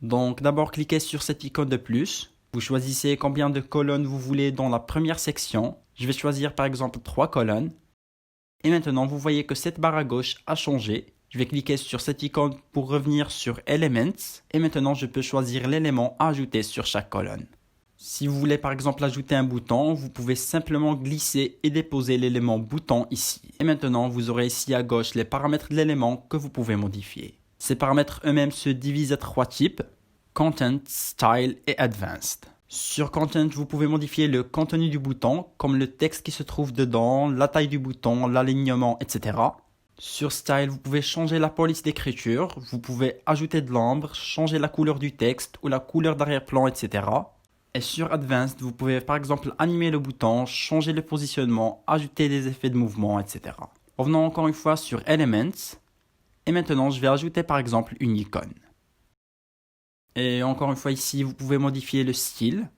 Donc d'abord cliquez sur cette icône de plus, vous choisissez combien de colonnes vous voulez dans la première section, je vais choisir par exemple 3 colonnes. Et maintenant vous voyez que cette barre à gauche a changé. Je vais cliquer sur cette icône pour revenir sur Elements et maintenant je peux choisir l'élément à ajouter sur chaque colonne. Si vous voulez par exemple ajouter un bouton, vous pouvez simplement glisser et déposer l'élément bouton ici. Et maintenant vous aurez ici à gauche les paramètres de l'élément que vous pouvez modifier. Ces paramètres eux-mêmes se divisent en 3 types, Content, Style et Advanced. Sur Content, vous pouvez modifier le contenu du bouton, comme le texte qui se trouve dedans, la taille du bouton, l'alignement, etc. Sur Style, vous pouvez changer la police d'écriture, vous pouvez ajouter de l'ombre, changer la couleur du texte ou la couleur d'arrière-plan, etc. Et sur Advanced, vous pouvez par exemple animer le bouton, changer le positionnement, ajouter des effets de mouvement, etc. Revenons encore une fois sur Elements. Et maintenant, je vais ajouter par exemple une icône. Et encore une fois ici, vous pouvez modifier le style.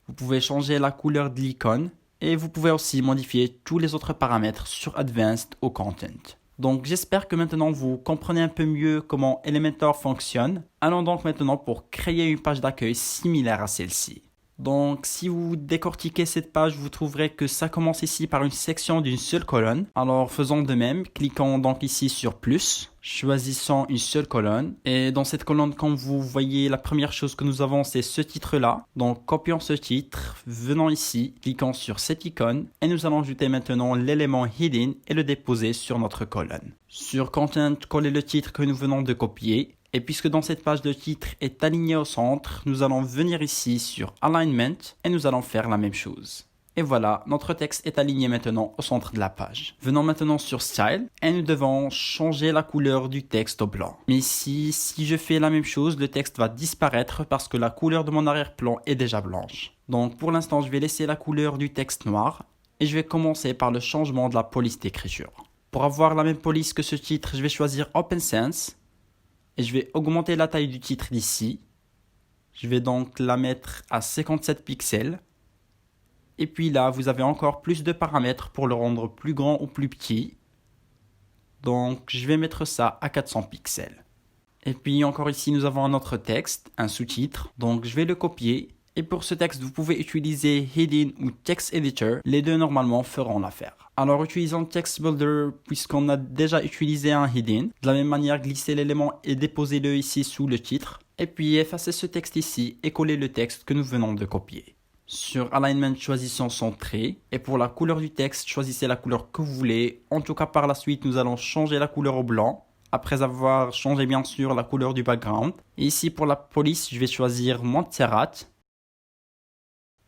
Vous pouvez changer la couleur de l'icône. Et vous pouvez aussi modifier tous les autres paramètres sur Advanced ou Content. Donc j'espère que maintenant vous comprenez un peu mieux comment Elementor fonctionne. Allons donc maintenant pour créer une page d'accueil similaire à celle-ci. Donc si vous décortiquez cette page, vous trouverez que ça commence ici par une section d'une seule colonne. Alors faisons de même, cliquons donc ici sur plus, choisissons une seule colonne. Et dans cette colonne, comme vous voyez, la première chose que nous avons, c'est ce titre-là. Donc copions ce titre, venons ici, cliquons sur cette icône et nous allons ajouter maintenant l'élément hidden et le déposer sur notre colonne. Sur Content, collez le titre que nous venons de copier. Et puisque dans cette page le titre est aligné au centre, nous allons venir ici sur Alignment et nous allons faire la même chose. Et voilà, notre texte est aligné maintenant au centre de la page. Venons maintenant sur Style et nous devons changer la couleur du texte au blanc. Mais ici, si je fais la même chose, le texte va disparaître parce que la couleur de mon arrière-plan est déjà blanche. Donc pour l'instant, je vais laisser la couleur du texte noir et je vais commencer par le changement de la police d'écriture. Pour avoir la même police que ce titre, je vais choisir Open Sans. Et je vais augmenter la taille du titre d'ici. Je vais donc la mettre à 57 pixels. Et puis là, vous avez encore plus de paramètres pour le rendre plus grand ou plus petit. Donc, je vais mettre ça à 400 pixels. Et puis encore ici, nous avons un autre texte, un sous-titre. Donc, je vais le copier. Et pour ce texte, vous pouvez utiliser Hidden ou Text Editor. Les deux, normalement, feront l'affaire. Alors, utilisons Text Builder puisqu'on a déjà utilisé un Hidden. De la même manière, glissez l'élément et déposez-le ici sous le titre. Et puis, effacez ce texte ici et collez le texte que nous venons de copier. Sur Alignment, choisissons Centré. Et pour la couleur du texte, choisissez la couleur que vous voulez. En tout cas, par la suite, nous allons changer la couleur au blanc. Après avoir changé, bien sûr, la couleur du background. Et ici, pour la police, je vais choisir Montserrat.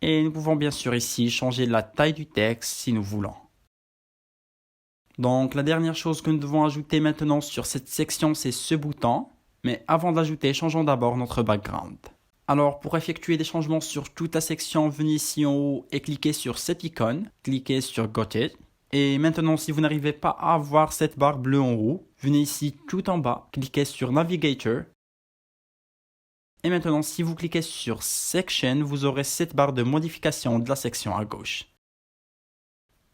Et nous pouvons bien sûr ici changer la taille du texte si nous voulons. Donc la dernière chose que nous devons ajouter maintenant sur cette section, c'est ce bouton. Mais avant de l'ajouter, changeons d'abord notre background. Alors pour effectuer des changements sur toute la section, venez ici en haut et cliquez sur cette icône. Cliquez sur Got It. Et maintenant, si vous n'arrivez pas à voir cette barre bleue en haut, venez ici tout en bas, cliquez sur Navigator. Et maintenant, si vous cliquez sur Section, vous aurez cette barre de modification de la section à gauche.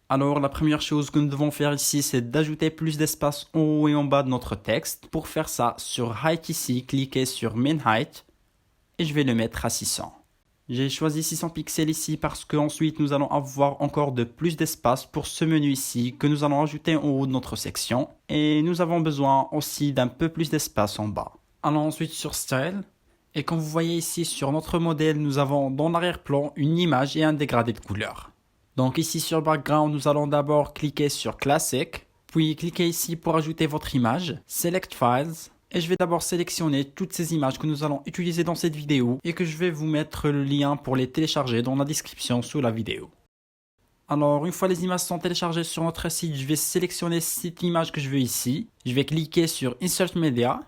Alors, la première chose que nous devons faire ici, c'est d'ajouter plus d'espace en haut et en bas de notre texte. Pour faire ça, sur Height ici, cliquez sur Min Height et je vais le mettre à 600. J'ai choisi 600 pixels ici parce qu'ensuite nous allons avoir encore de plus d'espace pour ce menu ici que nous allons ajouter en haut de notre section. Et nous avons besoin aussi d'un peu plus d'espace en bas. Allons ensuite sur Style. Et comme vous voyez ici sur notre modèle, nous avons dans l'arrière-plan une image et un dégradé de couleur. Donc ici sur Background, nous allons d'abord cliquer sur Classic, puis cliquez ici pour ajouter votre image, Select Files, et je vais d'abord sélectionner toutes ces images que nous allons utiliser dans cette vidéo et que je vais vous mettre le lien pour les télécharger dans la description sous la vidéo. Alors une fois les images sont téléchargées sur notre site, je vais sélectionner cette image que je veux ici, je vais cliquer sur Insert Media,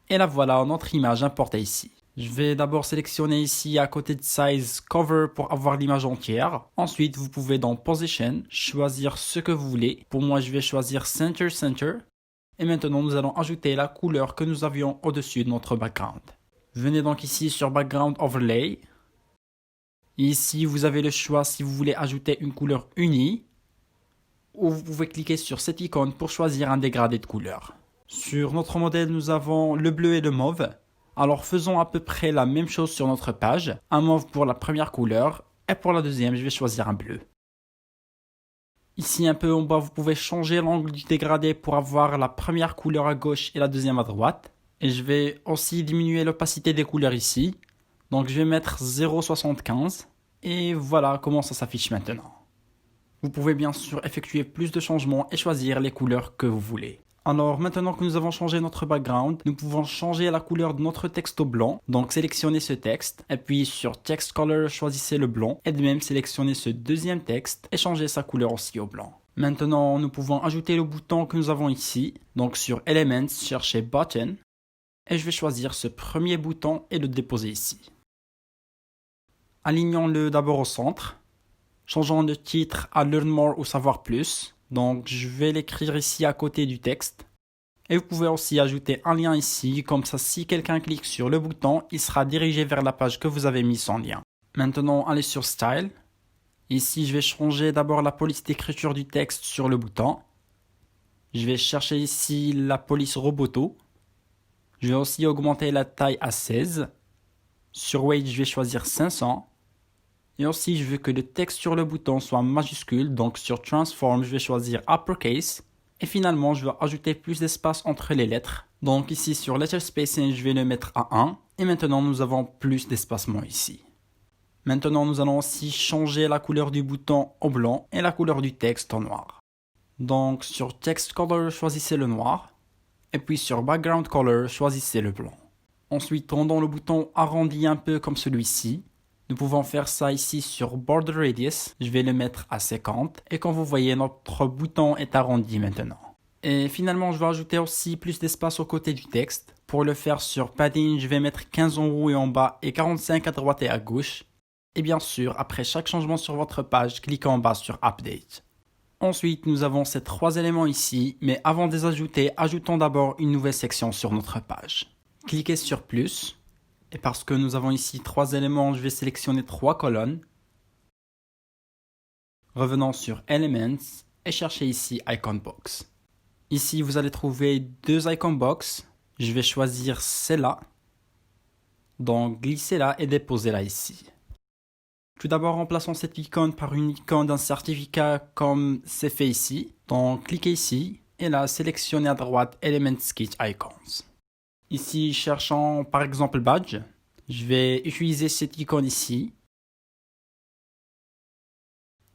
et là voilà notre image importée ici. Je vais d'abord sélectionner ici à côté de Size Cover pour avoir l'image entière. Ensuite, vous pouvez dans Position choisir ce que vous voulez. Pour moi, je vais choisir Center Center. Et maintenant, nous allons ajouter la couleur que nous avions au-dessus de notre background. Venez donc ici sur Background Overlay. Ici, vous avez le choix si vous voulez ajouter une couleur unie. Ou vous pouvez cliquer sur cette icône pour choisir un dégradé de couleur. Sur notre modèle, nous avons le bleu et le mauve. Alors faisons à peu près la même chose sur notre page. Un mauve pour la première couleur et pour la deuxième, je vais choisir un bleu. Ici un peu en bas, vous pouvez changer l'angle du dégradé pour avoir la première couleur à gauche et la deuxième à droite. Et je vais aussi diminuer l'opacité des couleurs ici. Donc je vais mettre 0,75 et voilà comment ça s'affiche maintenant. Vous pouvez bien sûr effectuer plus de changements et choisir les couleurs que vous voulez. Alors maintenant que nous avons changé notre background, nous pouvons changer la couleur de notre texte au blanc. Donc sélectionnez ce texte et puis sur Text Color choisissez le blanc et de même sélectionnez ce deuxième texte et changez sa couleur aussi au blanc. Maintenant, nous pouvons ajouter le bouton que nous avons ici. Donc sur Elements, chercher Button. Et je vais choisir ce premier bouton et le déposer ici. Alignons-le d'abord au centre. Changeons le titre à Learn More ou Savoir Plus. Donc je vais l'écrire ici à côté du texte. Et vous pouvez aussi ajouter un lien ici, comme ça si quelqu'un clique sur le bouton, il sera dirigé vers la page que vous avez mis son lien. Maintenant, allez sur Style. Ici, je vais changer d'abord la police d'écriture du texte sur le bouton. Je vais chercher ici la police Roboto. Je vais aussi augmenter la taille à 16. Sur Weight, je vais choisir 500. Et aussi, je veux que le texte sur le bouton soit majuscule, donc sur Transform, je vais choisir Uppercase. Et finalement, je vais ajouter plus d'espace entre les lettres. Donc ici, sur Letter Spacing, je vais le mettre à 1. Et maintenant, nous avons plus d'espacement ici. Maintenant, nous allons aussi changer la couleur du bouton au blanc et la couleur du texte au noir. Donc sur Text Color, choisissez le noir. Et puis sur Background Color, choisissez le blanc. Ensuite, rendons le bouton arrondi un peu comme celui-ci. Nous pouvons faire ça ici sur Border Radius. Je vais le mettre à 50. Et comme vous voyez, notre bouton est arrondi maintenant. Et finalement, je vais ajouter aussi plus d'espace aux côtés du texte. Pour le faire sur Padding, je vais mettre 15 en haut et en bas et 45 à droite et à gauche. Et bien sûr, après chaque changement sur votre page, cliquez en bas sur Update. Ensuite, nous avons ces 3 éléments ici, mais avant de les ajouter, ajoutons d'abord une nouvelle section sur notre page. Cliquez sur plus, et parce que nous avons ici 3 éléments, je vais sélectionner 3 colonnes. Revenons sur Elements et cherchez ici Icon Box. Ici, vous allez trouver 2 Icon Box. Je vais choisir celle-là. Donc, glissez-la et déposez-la ici. Tout d'abord, remplaçons cette icône par une icône d'un certificat comme c'est fait ici. Donc, cliquez ici et là, sélectionnez à droite Element Sketch Icons. Ici, cherchons par exemple Badge. Je vais utiliser cette icône ici.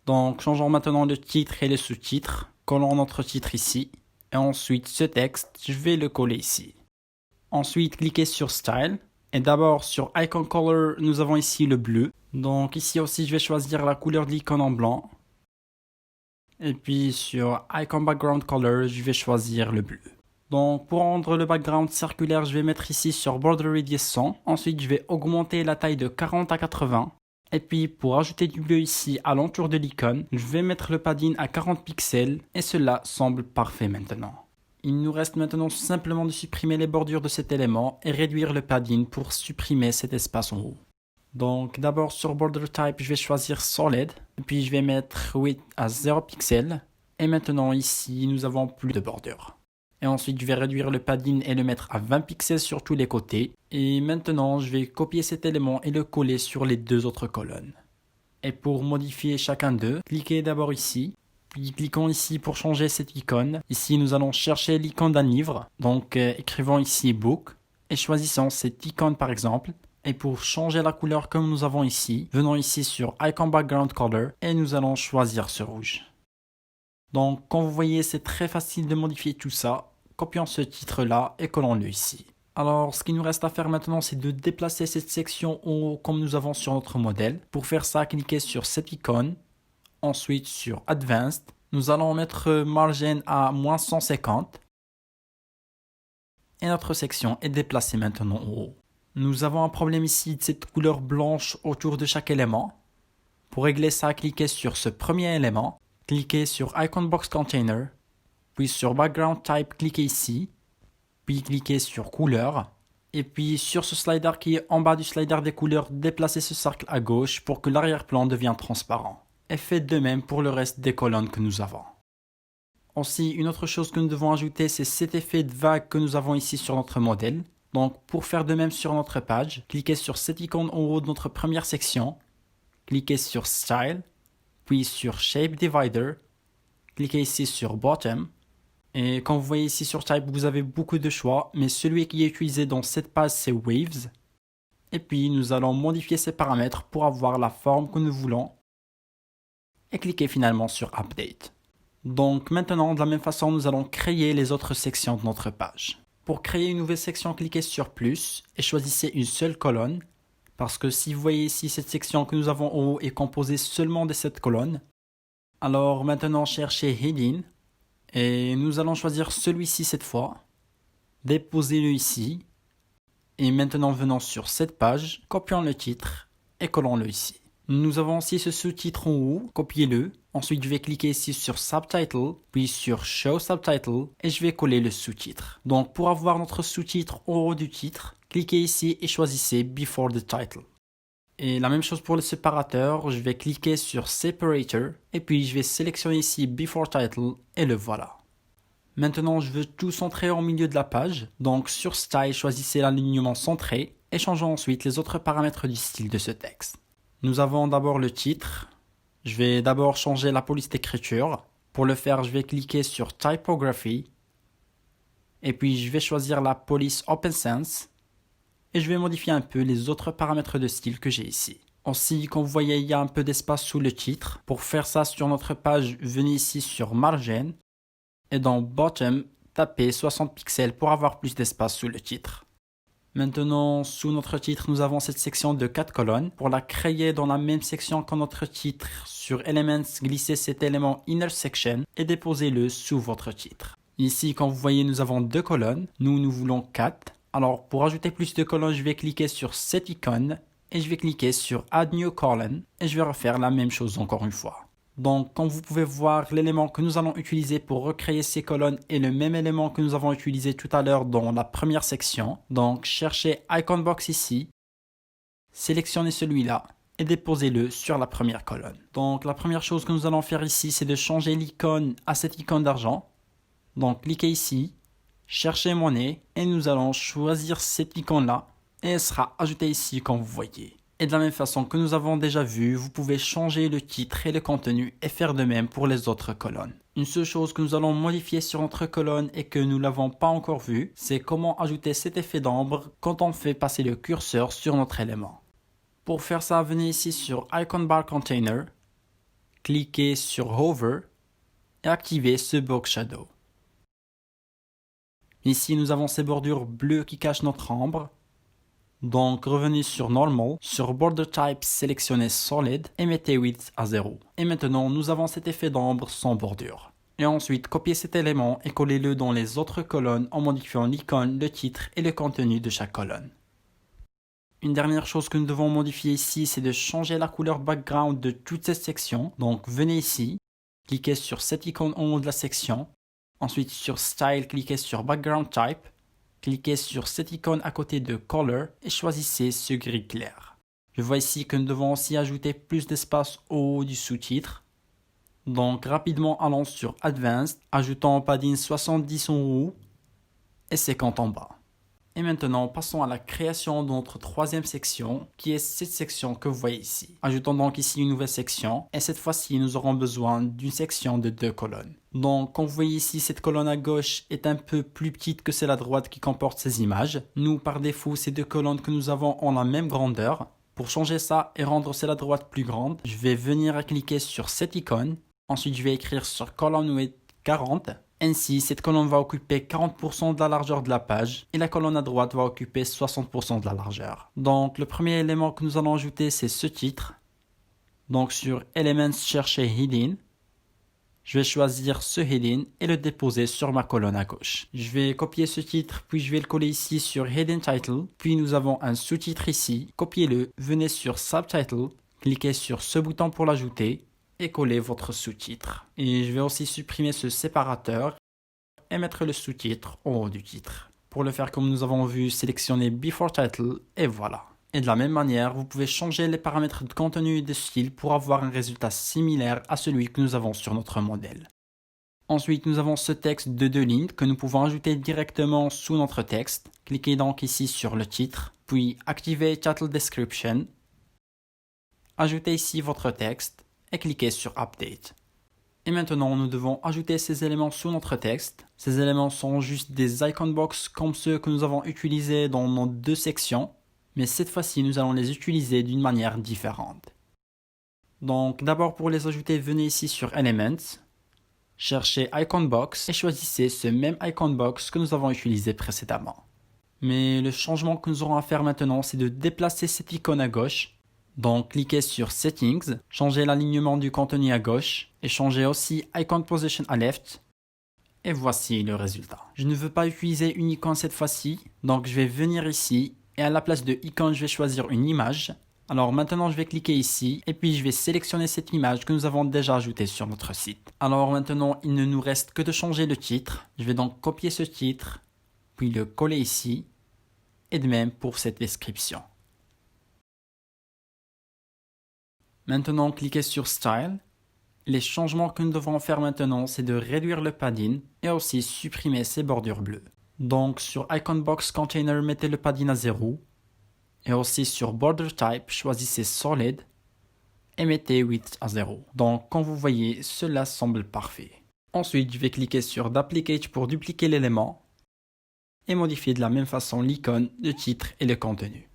Donc, changeons maintenant le titre et le sous-titre. Collons notre titre ici. Et ensuite, ce texte, je vais le coller ici. Ensuite, cliquez sur Style. Et d'abord, sur Icon Color, nous avons ici le bleu. Donc ici aussi, je vais choisir la couleur de l'icône en blanc. Et puis sur Icon Background Color, je vais choisir le bleu. Donc pour rendre le background circulaire, je vais mettre ici sur Border Radius 100. Ensuite, je vais augmenter la taille de 40 à 80. Et puis pour ajouter du bleu ici à l'entour de l'icône, je vais mettre le padding à 40 pixels. Et cela semble parfait maintenant. Il nous reste maintenant simplement de supprimer les bordures de cet élément et réduire le padding pour supprimer cet espace en haut. Donc d'abord sur Border Type, je vais choisir Solid, puis je vais mettre Width à 0 pixels. Et maintenant ici, nous avons plus de bordure. Et ensuite, je vais réduire le padding et le mettre à 20 pixels sur tous les côtés. Et maintenant, je vais copier cet élément et le coller sur les 2 autres colonnes. Et pour modifier chacun d'eux, cliquez d'abord ici. Puis cliquons ici pour changer cette icône. Ici, nous allons chercher l'icône d'un livre. Donc, écrivons ici Book. Et choisissons cette icône par exemple. Et pour changer la couleur comme nous avons ici, venons ici sur Icon Background Color. Et nous allons choisir ce rouge. Donc, comme vous voyez, c'est très facile de modifier tout ça. Copions ce titre-là et collons-le ici. Alors, ce qu'il nous reste à faire maintenant, c'est de déplacer cette section en haut comme nous avons sur notre modèle. Pour faire ça, cliquez sur cette icône. Ensuite, sur Advanced, nous allons mettre Margin à moins 150. Et notre section est déplacée maintenant en haut. Nous avons un problème ici de cette couleur blanche autour de chaque élément. Pour régler ça, cliquez sur ce premier élément. Cliquez sur Icon Box Container. Puis sur Background Type, cliquez ici. Puis cliquez sur Couleur. Et puis sur ce slider qui est en bas du slider des couleurs, déplacez ce cercle à gauche pour que l'arrière-plan devienne transparent. Et faites de même pour le reste des colonnes que nous avons. Aussi, une autre chose que nous devons ajouter, c'est cet effet de vague que nous avons ici sur notre modèle. Donc, pour faire de même sur notre page, cliquez sur cette icône en haut de notre première section. Cliquez sur Style, puis sur Shape Divider. Cliquez ici sur Bottom. Et comme vous voyez ici sur Type, vous avez beaucoup de choix, mais celui qui est utilisé dans cette page, c'est Waves. Et puis, nous allons modifier ces paramètres pour avoir la forme que nous voulons. Et cliquez finalement sur Update. Donc maintenant, de la même façon, nous allons créer les autres sections de notre page. Pour créer une nouvelle section, cliquez sur plus et choisissez une seule colonne. Parce que si vous voyez ici, cette section que nous avons en haut est composée seulement de cette colonne. Alors maintenant cherchez Heading et nous allons choisir celui-ci cette fois. Déposez-le ici. Et maintenant venons sur cette page, copions le titre et collons-le ici. Nous avons aussi ce sous-titre en haut, copiez-le. Ensuite je vais cliquer ici sur Subtitle, puis sur Show Subtitle et je vais coller le sous-titre. Donc pour avoir notre sous-titre au haut du titre, cliquez ici et choisissez Before the Title. Et la même chose pour le séparateur, je vais cliquer sur Separator et puis je vais sélectionner ici Before Title et le voilà. Maintenant, je veux tout centrer au milieu de la page. Donc, sur Style, choisissez l'alignement centré et changeons ensuite les autres paramètres du style de ce texte. Nous avons d'abord le titre. Je vais d'abord changer la police d'écriture. Pour le faire, je vais cliquer sur Typography. Et puis, je vais choisir la police Open Sans. Et je vais modifier un peu les autres paramètres de style que j'ai ici. Aussi, comme vous voyez, il y a un peu d'espace sous le titre. Pour faire ça sur notre page, venez ici sur Margin. Et dans Bottom, tapez 60 pixels pour avoir plus d'espace sous le titre. Maintenant, sous notre titre, nous avons cette section de 4 colonnes. Pour la créer dans la même section que notre titre, sur Elements, glissez cet élément Inner Section et déposez-le sous votre titre. Ici, comme vous voyez, nous avons 2 colonnes. Nous voulons 4. Alors, pour ajouter plus de colonnes, je vais cliquer sur cette icône et je vais cliquer sur Add New Column et je vais refaire la même chose encore une fois. Donc, comme vous pouvez voir, l'élément que nous allons utiliser pour recréer ces colonnes est le même élément que nous avons utilisé tout à l'heure dans la première section. Donc, cherchez Icon Box ici, sélectionnez celui-là et déposez-le sur la première colonne. Donc, la première chose que nous allons faire ici, c'est de changer l'icône à cette icône d'argent. Donc, cliquez ici, cherchez monnaie et nous allons choisir cette icône-là et elle sera ajoutée ici comme vous voyez. Et de la même façon que nous avons déjà vu, vous pouvez changer le titre et le contenu et faire de même pour les autres colonnes. Une seule chose que nous allons modifier sur notre colonne et que nous ne l'avons pas encore vu, c'est comment ajouter cet effet d'ombre quand on fait passer le curseur sur notre élément. Pour faire ça, venez ici sur Icon Bar Container, cliquez sur Hover et activez ce Box Shadow. Ici, nous avons ces bordures bleues qui cachent notre ombre. Donc revenez sur Normal, sur Border Type, sélectionnez Solid et mettez Width à 0. Et maintenant nous avons cet effet d'ombre sans bordure. Et ensuite copiez cet élément et collez-le dans les autres colonnes en modifiant l'icône, le titre et le contenu de chaque colonne. Une dernière chose que nous devons modifier ici, c'est de changer la couleur background de toute cette section. Donc venez ici, cliquez sur cette icône en haut de la section. Ensuite sur Style, cliquez sur Background Type. Cliquez sur cette icône à côté de Color et choisissez ce gris clair. Je vois ici que nous devons aussi ajouter plus d'espace au haut du sous-titre. Donc rapidement allons sur Advanced, ajoutons padding 70 en haut et 50 en bas. Et maintenant passons à la création de notre troisième section qui est cette section que vous voyez ici. Ajoutons donc ici une nouvelle section et cette fois-ci nous aurons besoin d'une section de 2 colonnes. Donc comme vous voyez ici, cette colonne à gauche est un peu plus petite que celle à droite qui comporte ces images. Nous par défaut ces 2 colonnes que nous avons ont la même grandeur. Pour changer ça et rendre celle à droite plus grande, je vais venir à cliquer sur cette icône. Ensuite je vais écrire sur Column Width 40. Ainsi, cette colonne va occuper 40% de la largeur de la page et la colonne à droite va occuper 60% de la largeur. Donc, le premier élément que nous allons ajouter, c'est ce titre. Donc, sur Elements, chercher Heading. Je vais choisir ce Heading et le déposer sur ma colonne à gauche. Je vais copier ce titre, puis je vais le coller ici sur Heading Title. Puis nous avons un sous-titre ici. Copiez-le, venez sur Subtitle, cliquez sur ce bouton pour l'ajouter et coller votre sous-titre. Et je vais aussi supprimer ce séparateur et mettre le sous-titre au haut du titre. Pour le faire comme nous avons vu, sélectionnez Before Title et voilà. Et de la même manière, vous pouvez changer les paramètres de contenu et de style pour avoir un résultat similaire à celui que nous avons sur notre modèle. Ensuite, nous avons ce texte de 2 lignes que nous pouvons ajouter directement sous notre texte. Cliquez donc ici sur le titre, puis activez Title Description. Ajoutez ici votre texte et cliquez sur Update. Et maintenant, nous devons ajouter ces éléments sous notre texte. Ces éléments sont juste des icon box comme ceux que nous avons utilisés dans nos 2 sections, mais cette fois-ci, nous allons les utiliser d'une manière différente. Donc, d'abord pour les ajouter, venez ici sur Elements, cherchez Icon Box et choisissez ce même icon box que nous avons utilisé précédemment. Mais le changement que nous aurons à faire maintenant, c'est de déplacer cette icône à gauche. Donc cliquez sur Settings, changez l'alignement du contenu à gauche et changez aussi Icon Position à left. Et voici le résultat. Je ne veux pas utiliser une icône cette fois-ci, donc je vais venir ici et à la place de icône, je vais choisir une image. Alors maintenant, je vais cliquer ici et puis je vais sélectionner cette image que nous avons déjà ajoutée sur notre site. Alors maintenant, il ne nous reste que de changer le titre. Je vais donc copier ce titre, puis le coller ici et de même pour cette description. Maintenant, cliquez sur Style. Les changements que nous devons faire maintenant, c'est de réduire le padding et aussi supprimer ces bordures bleues. Donc sur Icon Box Container, mettez le padding à 0. Et aussi sur Border Type, choisissez Solid et mettez Width à 0. Donc comme vous voyez, cela semble parfait. Ensuite, je vais cliquer sur Duplicate pour dupliquer l'élément et modifier de la même façon l'icône, le titre et le contenu.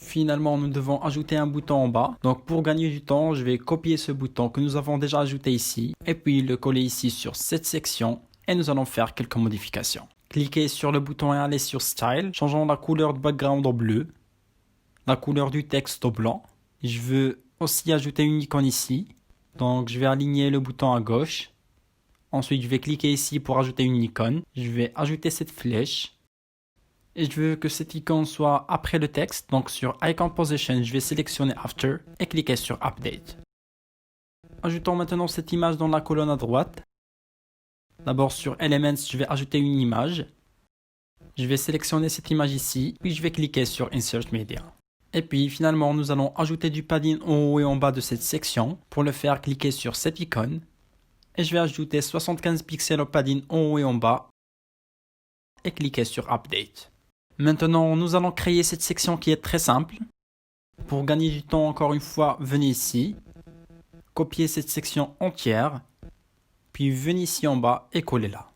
Finalement, nous devons ajouter un bouton en bas. Donc pour gagner du temps, je vais copier ce bouton que nous avons déjà ajouté ici et puis le coller ici sur cette section et nous allons faire quelques modifications. Cliquez sur le bouton et allez sur Style, changeons la couleur de background au bleu, la couleur du texte au blanc. Je veux aussi ajouter une icône ici, donc je vais aligner le bouton à gauche. Ensuite, je vais cliquer ici pour ajouter une icône. Je vais ajouter cette flèche. Et je veux que cette icône soit après le texte. Donc sur Icon Position, je vais sélectionner After et cliquer sur Update. Ajoutons maintenant cette image dans la colonne à droite. D'abord sur Elements, je vais ajouter une image. Je vais sélectionner cette image ici, puis je vais cliquer sur Insert Media. Et puis finalement, nous allons ajouter du padding en haut et en bas de cette section. Pour le faire, cliquez sur cette icône. Et je vais ajouter 75 pixels au padding en haut et en bas. Et cliquer sur Update. Maintenant, nous allons créer cette section qui est très simple. Pour gagner du temps, encore une fois, venez ici. Copiez cette section entière. Puis venez ici en bas et collez-la.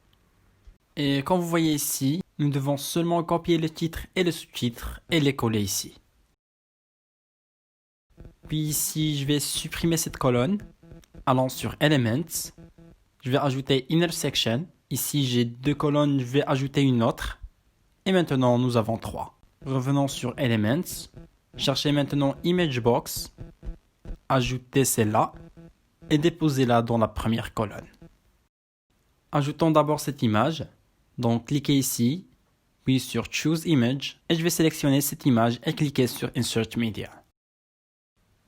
Et comme vous voyez ici, nous devons seulement copier le titre et le sous-titre et les coller ici. Puis ici, je vais supprimer cette colonne. Allons sur Elements. Je vais ajouter Inner Section. Ici, j'ai 2 colonnes, je vais ajouter une autre. Et maintenant, nous avons 3. Revenons sur Elements. Cherchez maintenant Image Box. Ajoutez celle-là. Et déposez-la dans la première colonne. Ajoutons d'abord cette image. Donc, cliquez ici. Puis sur Choose Image. Et je vais sélectionner cette image et cliquer sur Insert Media.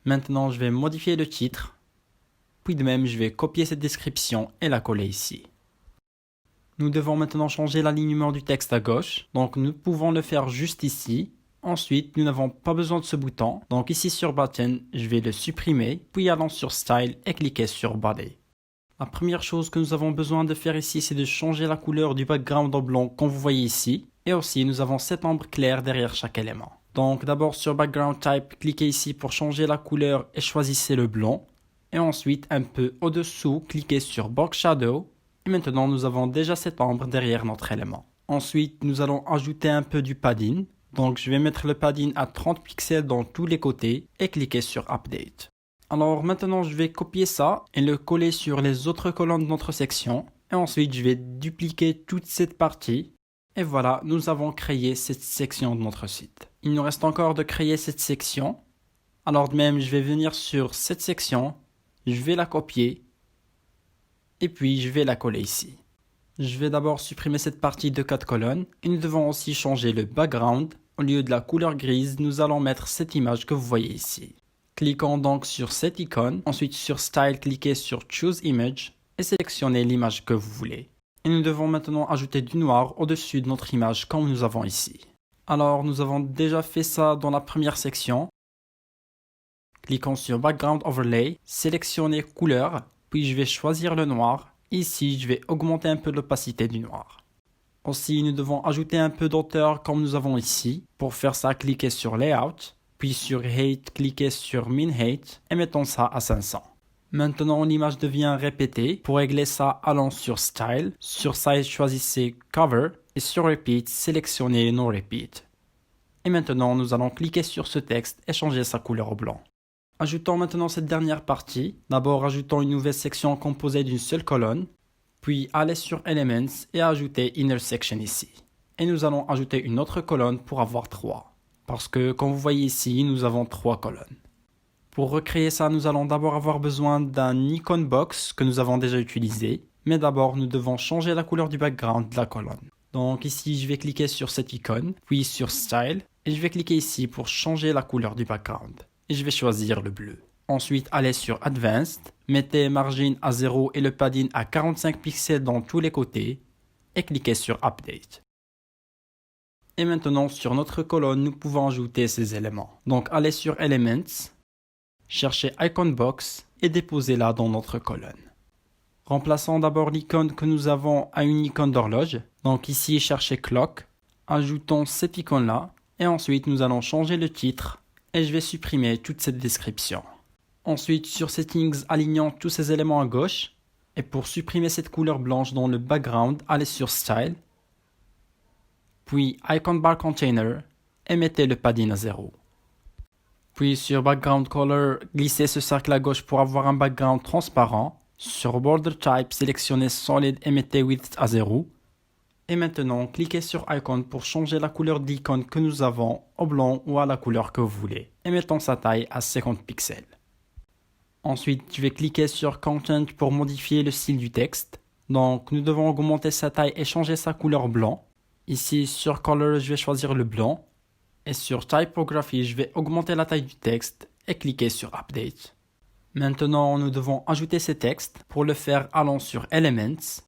Maintenant, je vais modifier le titre. Puis de même, je vais copier cette description et la coller ici. Nous devons maintenant changer l'alignement du texte à gauche. Donc nous pouvons le faire juste ici. Ensuite, nous n'avons pas besoin de ce bouton. Donc ici sur Button, je vais le supprimer. Puis allons sur Style et cliquez sur Body. La première chose que nous avons besoin de faire ici, c'est de changer la couleur du background au blanc comme vous voyez ici. Et aussi, nous avons 7 ombres claires derrière chaque élément. Donc d'abord sur Background Type, cliquez ici pour changer la couleur et choisissez le blanc. Et ensuite, un peu au-dessous, cliquez sur Box Shadow. Et maintenant, nous avons déjà cette ombre derrière notre élément. Ensuite, nous allons ajouter un peu du padding. Donc, je vais mettre le padding à 30 pixels dans tous les côtés et cliquer sur Update. Alors maintenant, je vais copier ça et le coller sur les autres colonnes de notre section. Et ensuite, je vais dupliquer toute cette partie. Et voilà, nous avons créé cette section de notre site. Il nous reste encore de créer cette section. Alors de même, je vais venir sur cette section. Je vais la copier. Et puis, je vais la coller ici. Je vais d'abord supprimer cette partie de 4 colonnes. Et nous devons aussi changer le background. Au lieu de la couleur grise, nous allons mettre cette image que vous voyez ici. Cliquons donc sur cette icône. Ensuite, sur Style, cliquez sur Choose Image. Et sélectionnez l'image que vous voulez. Et nous devons maintenant ajouter du noir au-dessus de notre image comme nous avons ici. Alors, nous avons déjà fait ça dans la première section. Cliquons sur Background Overlay. Sélectionnez Couleur. Puis je vais choisir le noir. Ici, je vais augmenter un peu l'opacité du noir. Aussi, nous devons ajouter un peu d'auteur comme nous avons ici. Pour faire ça, cliquez sur Layout. Puis sur Height, cliquez sur Min Height. Et mettons ça à 500. Maintenant, l'image devient répétée. Pour régler ça, allons sur Style. Sur Size, choisissez Cover. Et sur Repeat, sélectionnez No Repeat. Et maintenant, nous allons cliquer sur ce texte et changer sa couleur au blanc. Ajoutons maintenant cette dernière partie. D'abord, ajoutons une nouvelle section composée d'une seule colonne. Puis, allez sur Elements et ajoutez Inner Section ici. Et nous allons ajouter une autre colonne pour avoir 3. parce que comme vous voyez ici, nous avons 3 colonnes. Pour recréer ça, nous allons d'abord avoir besoin d'un icon box que nous avons déjà utilisé. Mais d'abord, nous devons changer la couleur du background de la colonne. Donc ici, je vais cliquer sur cette icône, puis sur Style, et je vais cliquer ici pour changer la couleur du background. Et je vais choisir le bleu. Ensuite, allez sur Advanced, mettez Margin à 0 et le padding à 45 pixels dans tous les côtés, et cliquez sur Update. Et maintenant, sur notre colonne, nous pouvons ajouter ces éléments. Donc allez sur Elements, cherchez Icon Box et déposez-la dans notre colonne. Remplaçons d'abord l'icône que nous avons à une icône d'horloge. Donc ici, cherchez Clock. Ajoutons cette icône-là. Et ensuite, nous allons changer le titre. Et je vais supprimer toute cette description. Ensuite, sur Settings, alignons tous ces éléments à gauche. Et pour supprimer cette couleur blanche dans le background, allez sur Style. Puis Icon Bar Container. Et mettez le padding à 0. Puis sur Background Color, glissez ce cercle à gauche pour avoir un background transparent. Sur Border Type, sélectionnez Solid et mettez Width à 0. Et maintenant, cliquez sur Icon pour changer la couleur d'icône que nous avons au blanc ou à la couleur que vous voulez. Et mettons sa taille à 50 pixels. Ensuite, je vais cliquer sur Content pour modifier le style du texte. Donc, nous devons augmenter sa taille et changer sa couleur blanc. Ici, sur Color, je vais choisir le blanc. Et sur Typography, je vais augmenter la taille du texte et cliquer sur Update. Maintenant, nous devons ajouter ces textes. Pour le faire, allons sur Elements,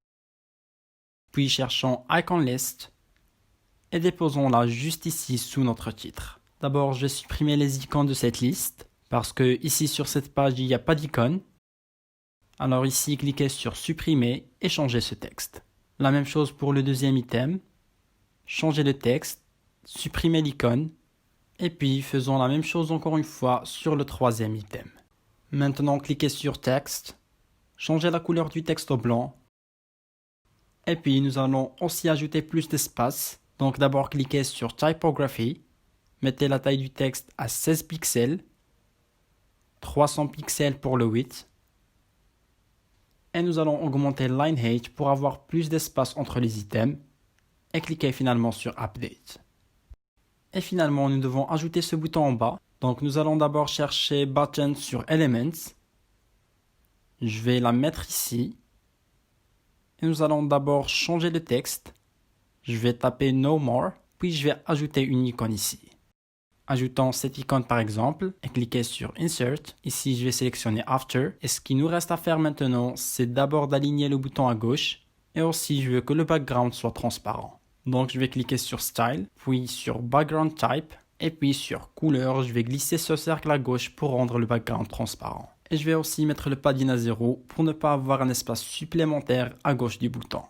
puis cherchons Icon List et déposons-la juste ici sous notre titre. D'abord, je vais supprimer les icônes de cette liste parce que ici sur cette page, il n'y a pas d'icône. Alors ici, cliquez sur Supprimer et changez ce texte. La même chose pour le deuxième item. Changez le texte, supprimez l'icône et puis faisons la même chose encore une fois sur le troisième item. Maintenant, cliquez sur Texte, changez la couleur du texte au blanc. Et puis, nous allons aussi ajouter plus d'espace. Donc, d'abord, cliquez sur Typography, mettez la taille du texte à 16 pixels, 300 pixels pour le width. Et nous allons augmenter Line Height pour avoir plus d'espace entre les items. Et cliquez finalement sur Update. Et finalement, nous devons ajouter ce bouton en bas. Donc nous allons d'abord chercher Button sur Elements. Je vais la mettre ici. Et nous allons d'abord changer le texte. Je vais taper No More. Puis je vais ajouter une icône ici. Ajoutons cette icône par exemple. Et cliquez sur Insert. Ici je vais sélectionner After. Et ce qui nous reste à faire maintenant, c'est d'abord d'aligner le bouton à gauche. Et aussi je veux que le background soit transparent. Donc je vais cliquer sur Style. Puis sur Background Type. Et puis sur couleur, je vais glisser ce cercle à gauche pour rendre le background transparent. Et je vais aussi mettre le padding à 0 pour ne pas avoir un espace supplémentaire à gauche du bouton.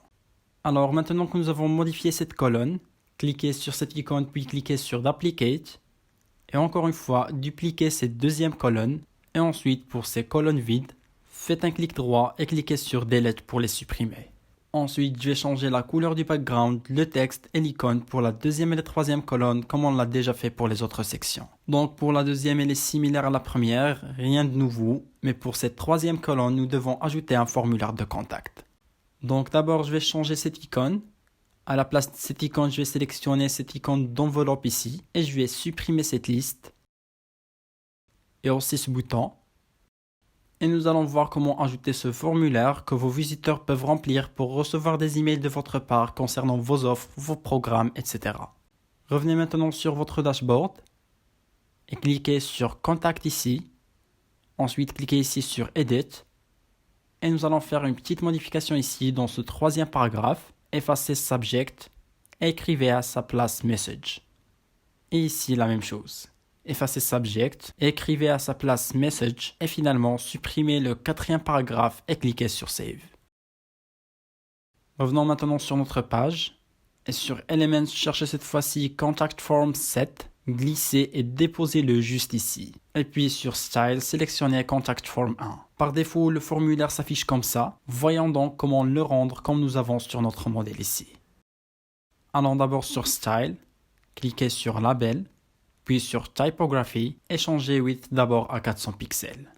Alors maintenant que nous avons modifié cette colonne, cliquez sur cette icône puis cliquez sur Duplicate. Et encore une fois, dupliquez cette deuxième colonne. Et ensuite pour ces colonnes vides, faites un clic droit et cliquez sur Delete pour les supprimer. Ensuite, je vais changer la couleur du background, le texte et l'icône pour la deuxième et la troisième colonne comme on l'a déjà fait pour les autres sections. Donc pour la deuxième, elle est similaire à la première, rien de nouveau. Mais pour cette troisième colonne, nous devons ajouter un formulaire de contact. Donc d'abord, je vais changer cette icône. À la place de cette icône, je vais sélectionner cette icône d'enveloppe ici. Et je vais supprimer cette liste. Et aussi ce bouton. Et nous allons voir comment ajouter ce formulaire que vos visiteurs peuvent remplir pour recevoir des emails de votre part concernant vos offres, vos programmes, etc. Revenez maintenant sur votre dashboard et cliquez sur Contact ici. Ensuite, cliquez ici sur Edit. Et nous allons faire une petite modification ici dans ce troisième paragraphe. Effacez Subject et écrivez à sa place Message. Et ici, la même chose. Effacez Subject, écrivez à sa place Message et finalement supprimez le quatrième paragraphe et cliquez sur Save. Revenons maintenant sur notre page et sur Elements, cherchez cette fois-ci Contact Form 7, glissez et déposez-le juste ici. Et puis sur Style, sélectionnez Contact Form 1. Par défaut, le formulaire s'affiche comme ça. Voyons donc comment le rendre comme nous avons sur notre modèle ici. Allons d'abord sur Style, cliquez sur Label, puis sur Typography et changez Width d'abord à 400 pixels.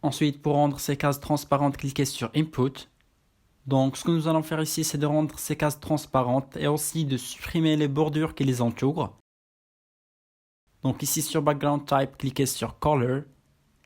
Ensuite, pour rendre ces cases transparentes, cliquez sur Input. Donc, ce que nous allons faire ici, c'est de rendre ces cases transparentes et aussi de supprimer les bordures qui les entourent. Donc ici sur Background Type, cliquez sur Color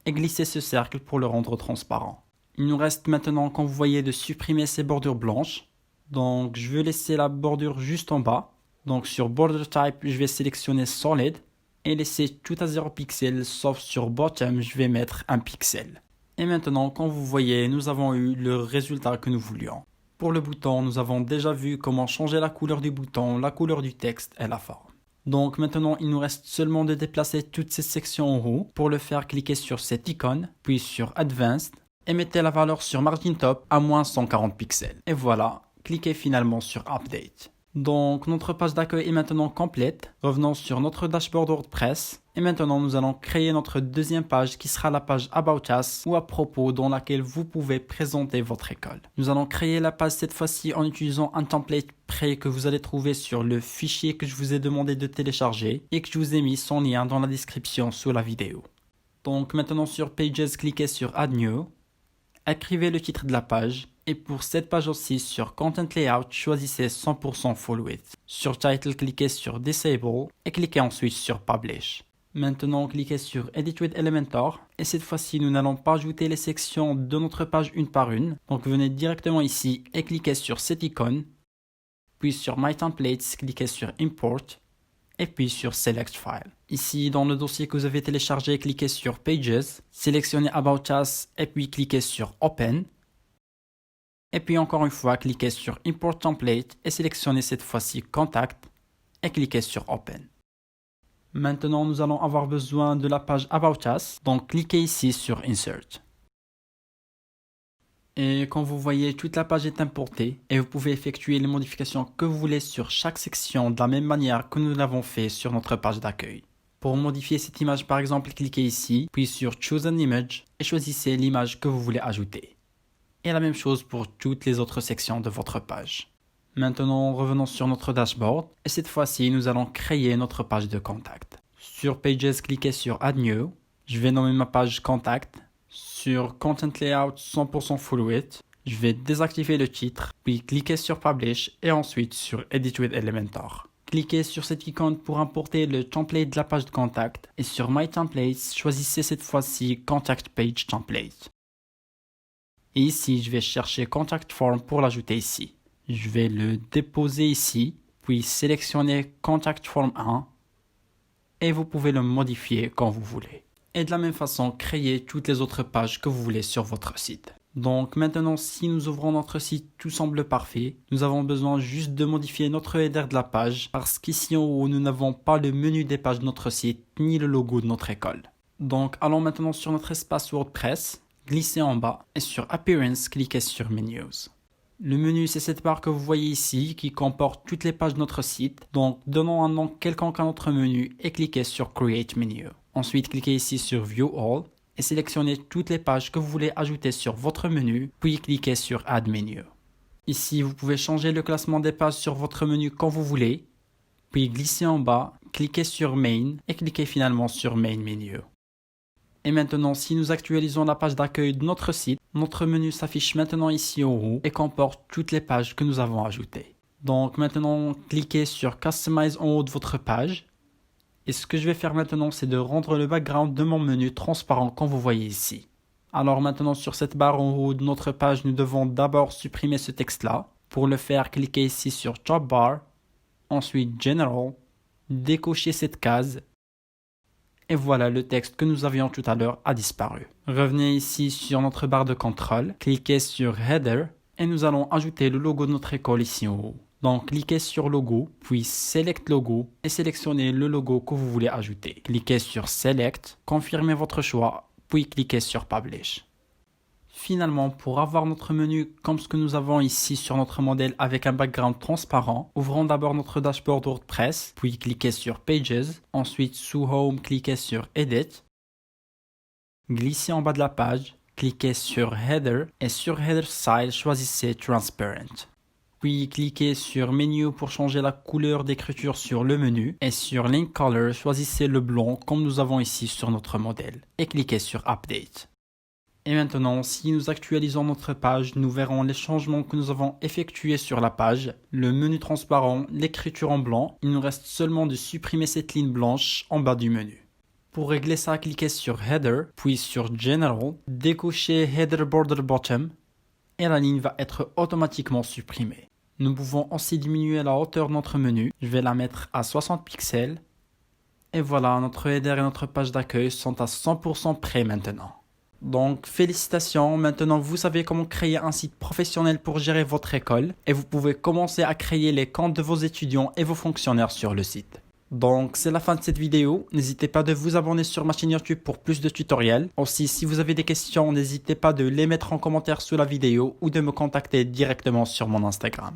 et glissez ce cercle pour le rendre transparent. Il nous reste maintenant, comme vous voyez, de supprimer ces bordures blanches. Donc je vais laisser la bordure juste en bas. Donc sur Border Type, je vais sélectionner Solid et laisser tout à 0 pixels, sauf sur Bottom, je vais mettre 1 pixel. Et maintenant, comme vous voyez, nous avons eu le résultat que nous voulions. Pour le bouton, nous avons déjà vu comment changer la couleur du bouton, la couleur du texte et la forme. Donc maintenant, il nous reste seulement de déplacer toutes ces sections en haut. Pour le faire, cliquez sur cette icône, puis sur Advanced et mettez la valeur sur Margin Top à moins 140 pixels. Et voilà, cliquez finalement sur Update. Donc notre page d'accueil est maintenant complète. Revenons sur notre dashboard WordPress. Et maintenant nous allons créer notre deuxième page qui sera la page About Us ou à propos dans laquelle vous pouvez présenter votre école. Nous allons créer la page cette fois-ci en utilisant un template prêt que vous allez trouver sur le fichier que je vous ai demandé de télécharger et que je vous ai mis son lien dans la description sous la vidéo. Donc maintenant sur Pages, cliquez sur Add New. Écrivez le titre de la page. Et pour cette page aussi, sur Content Layout, choisissez 100% Full Width. Sur Title, cliquez sur Disable et cliquez ensuite sur Publish. Maintenant, cliquez sur Edit with Elementor. Et cette fois-ci, nous n'allons pas ajouter les sections de notre page une par une. Donc venez directement ici et cliquez sur cette icône. Puis sur My Templates, cliquez sur Import. Et puis sur Select File. Ici, dans le dossier que vous avez téléchargé, cliquez sur Pages. Sélectionnez About Us et puis cliquez sur Open. Et puis encore une fois, cliquez sur Import Template et sélectionnez cette fois-ci Contact et cliquez sur Open. Maintenant, nous allons avoir besoin de la page About Us, donc cliquez ici sur Insert. Et comme vous voyez, toute la page est importée et vous pouvez effectuer les modifications que vous voulez sur chaque section de la même manière que nous l'avons fait sur notre page d'accueil. Pour modifier cette image par exemple, cliquez ici, puis sur Choose an Image et choisissez l'image que vous voulez ajouter. Et la même chose pour toutes les autres sections de votre page. Maintenant, revenons sur notre dashboard et cette fois-ci, nous allons créer notre page de contact. Sur Pages, cliquez sur Add New. Je vais nommer ma page Contact. Sur Content Layout 100% Full Width, je vais désactiver le titre, puis cliquez sur Publish et ensuite sur Edit with Elementor. Cliquez sur cette icône pour importer le template de la page de contact et sur My Templates, choisissez cette fois-ci Contact Page Template. Et ici, je vais chercher Contact Form pour l'ajouter ici. Je vais le déposer ici, puis sélectionner Contact Form 1 et vous pouvez le modifier quand vous voulez. Et de la même façon, créer toutes les autres pages que vous voulez sur votre site. Donc maintenant, si nous ouvrons notre site, tout semble parfait. Nous avons besoin juste de modifier notre header de la page parce qu'ici en haut, nous n'avons pas le menu des pages de notre site ni le logo de notre école. Donc allons maintenant sur notre espace WordPress. Glissez en bas et sur Appearance, cliquez sur Menus. Le menu, c'est cette barre que vous voyez ici qui comporte toutes les pages de notre site. Donc, donnons un nom quelconque à notre menu et cliquez sur Create Menu. Ensuite, cliquez ici sur View All et sélectionnez toutes les pages que vous voulez ajouter sur votre menu, puis cliquez sur Add Menu. Ici, vous pouvez changer le classement des pages sur votre menu quand vous voulez, puis glissez en bas, cliquez sur Main et cliquez finalement sur Main Menu. Et maintenant, si nous actualisons la page d'accueil de notre site, notre menu s'affiche maintenant ici en haut et comporte toutes les pages que nous avons ajoutées. Donc maintenant, cliquez sur Customize en haut de votre page. Et ce que je vais faire maintenant, c'est de rendre le background de mon menu transparent comme vous voyez ici. Alors maintenant, sur cette barre en haut de notre page, nous devons d'abord supprimer ce texte-là. Pour le faire, cliquez ici sur Top Bar, ensuite General, décochez cette case. Et voilà, le texte que nous avions tout à l'heure a disparu. Revenez ici sur notre barre de contrôle, cliquez sur Header et nous allons ajouter le logo de notre école ici en haut. Donc cliquez sur Logo, puis Select Logo et sélectionnez le logo que vous voulez ajouter. Cliquez sur Select, confirmez votre choix, puis cliquez sur Publish. Finalement, pour avoir notre menu comme ce que nous avons ici sur notre modèle avec un background transparent, ouvrons d'abord notre dashboard WordPress, puis cliquez sur Pages, ensuite sous Home, cliquez sur Edit, glissez en bas de la page, cliquez sur Header et sur Header Style, choisissez Transparent. Puis cliquez sur Menu pour changer la couleur d'écriture sur le menu et sur Link Color, choisissez le blanc comme nous avons ici sur notre modèle et cliquez sur Update. Et maintenant, si nous actualisons notre page, nous verrons les changements que nous avons effectués sur la page, le menu transparent, l'écriture en blanc. Il nous reste seulement de supprimer cette ligne blanche en bas du menu. Pour régler ça, cliquez sur Header, puis sur General, décochez Header Border Bottom et la ligne va être automatiquement supprimée. Nous pouvons aussi diminuer la hauteur de notre menu. Je vais la mettre à 60 pixels. Et voilà, notre header et notre page d'accueil sont à 100% prêts maintenant. Donc félicitations, maintenant vous savez comment créer un site professionnel pour gérer votre école et vous pouvez commencer à créer les comptes de vos étudiants et vos fonctionnaires sur le site. Donc c'est la fin de cette vidéo, n'hésitez pas de vous abonner sur ma chaîne YouTube pour plus de tutoriels. Aussi si vous avez des questions, n'hésitez pas de les mettre en commentaire sous la vidéo ou de me contacter directement sur mon Instagram.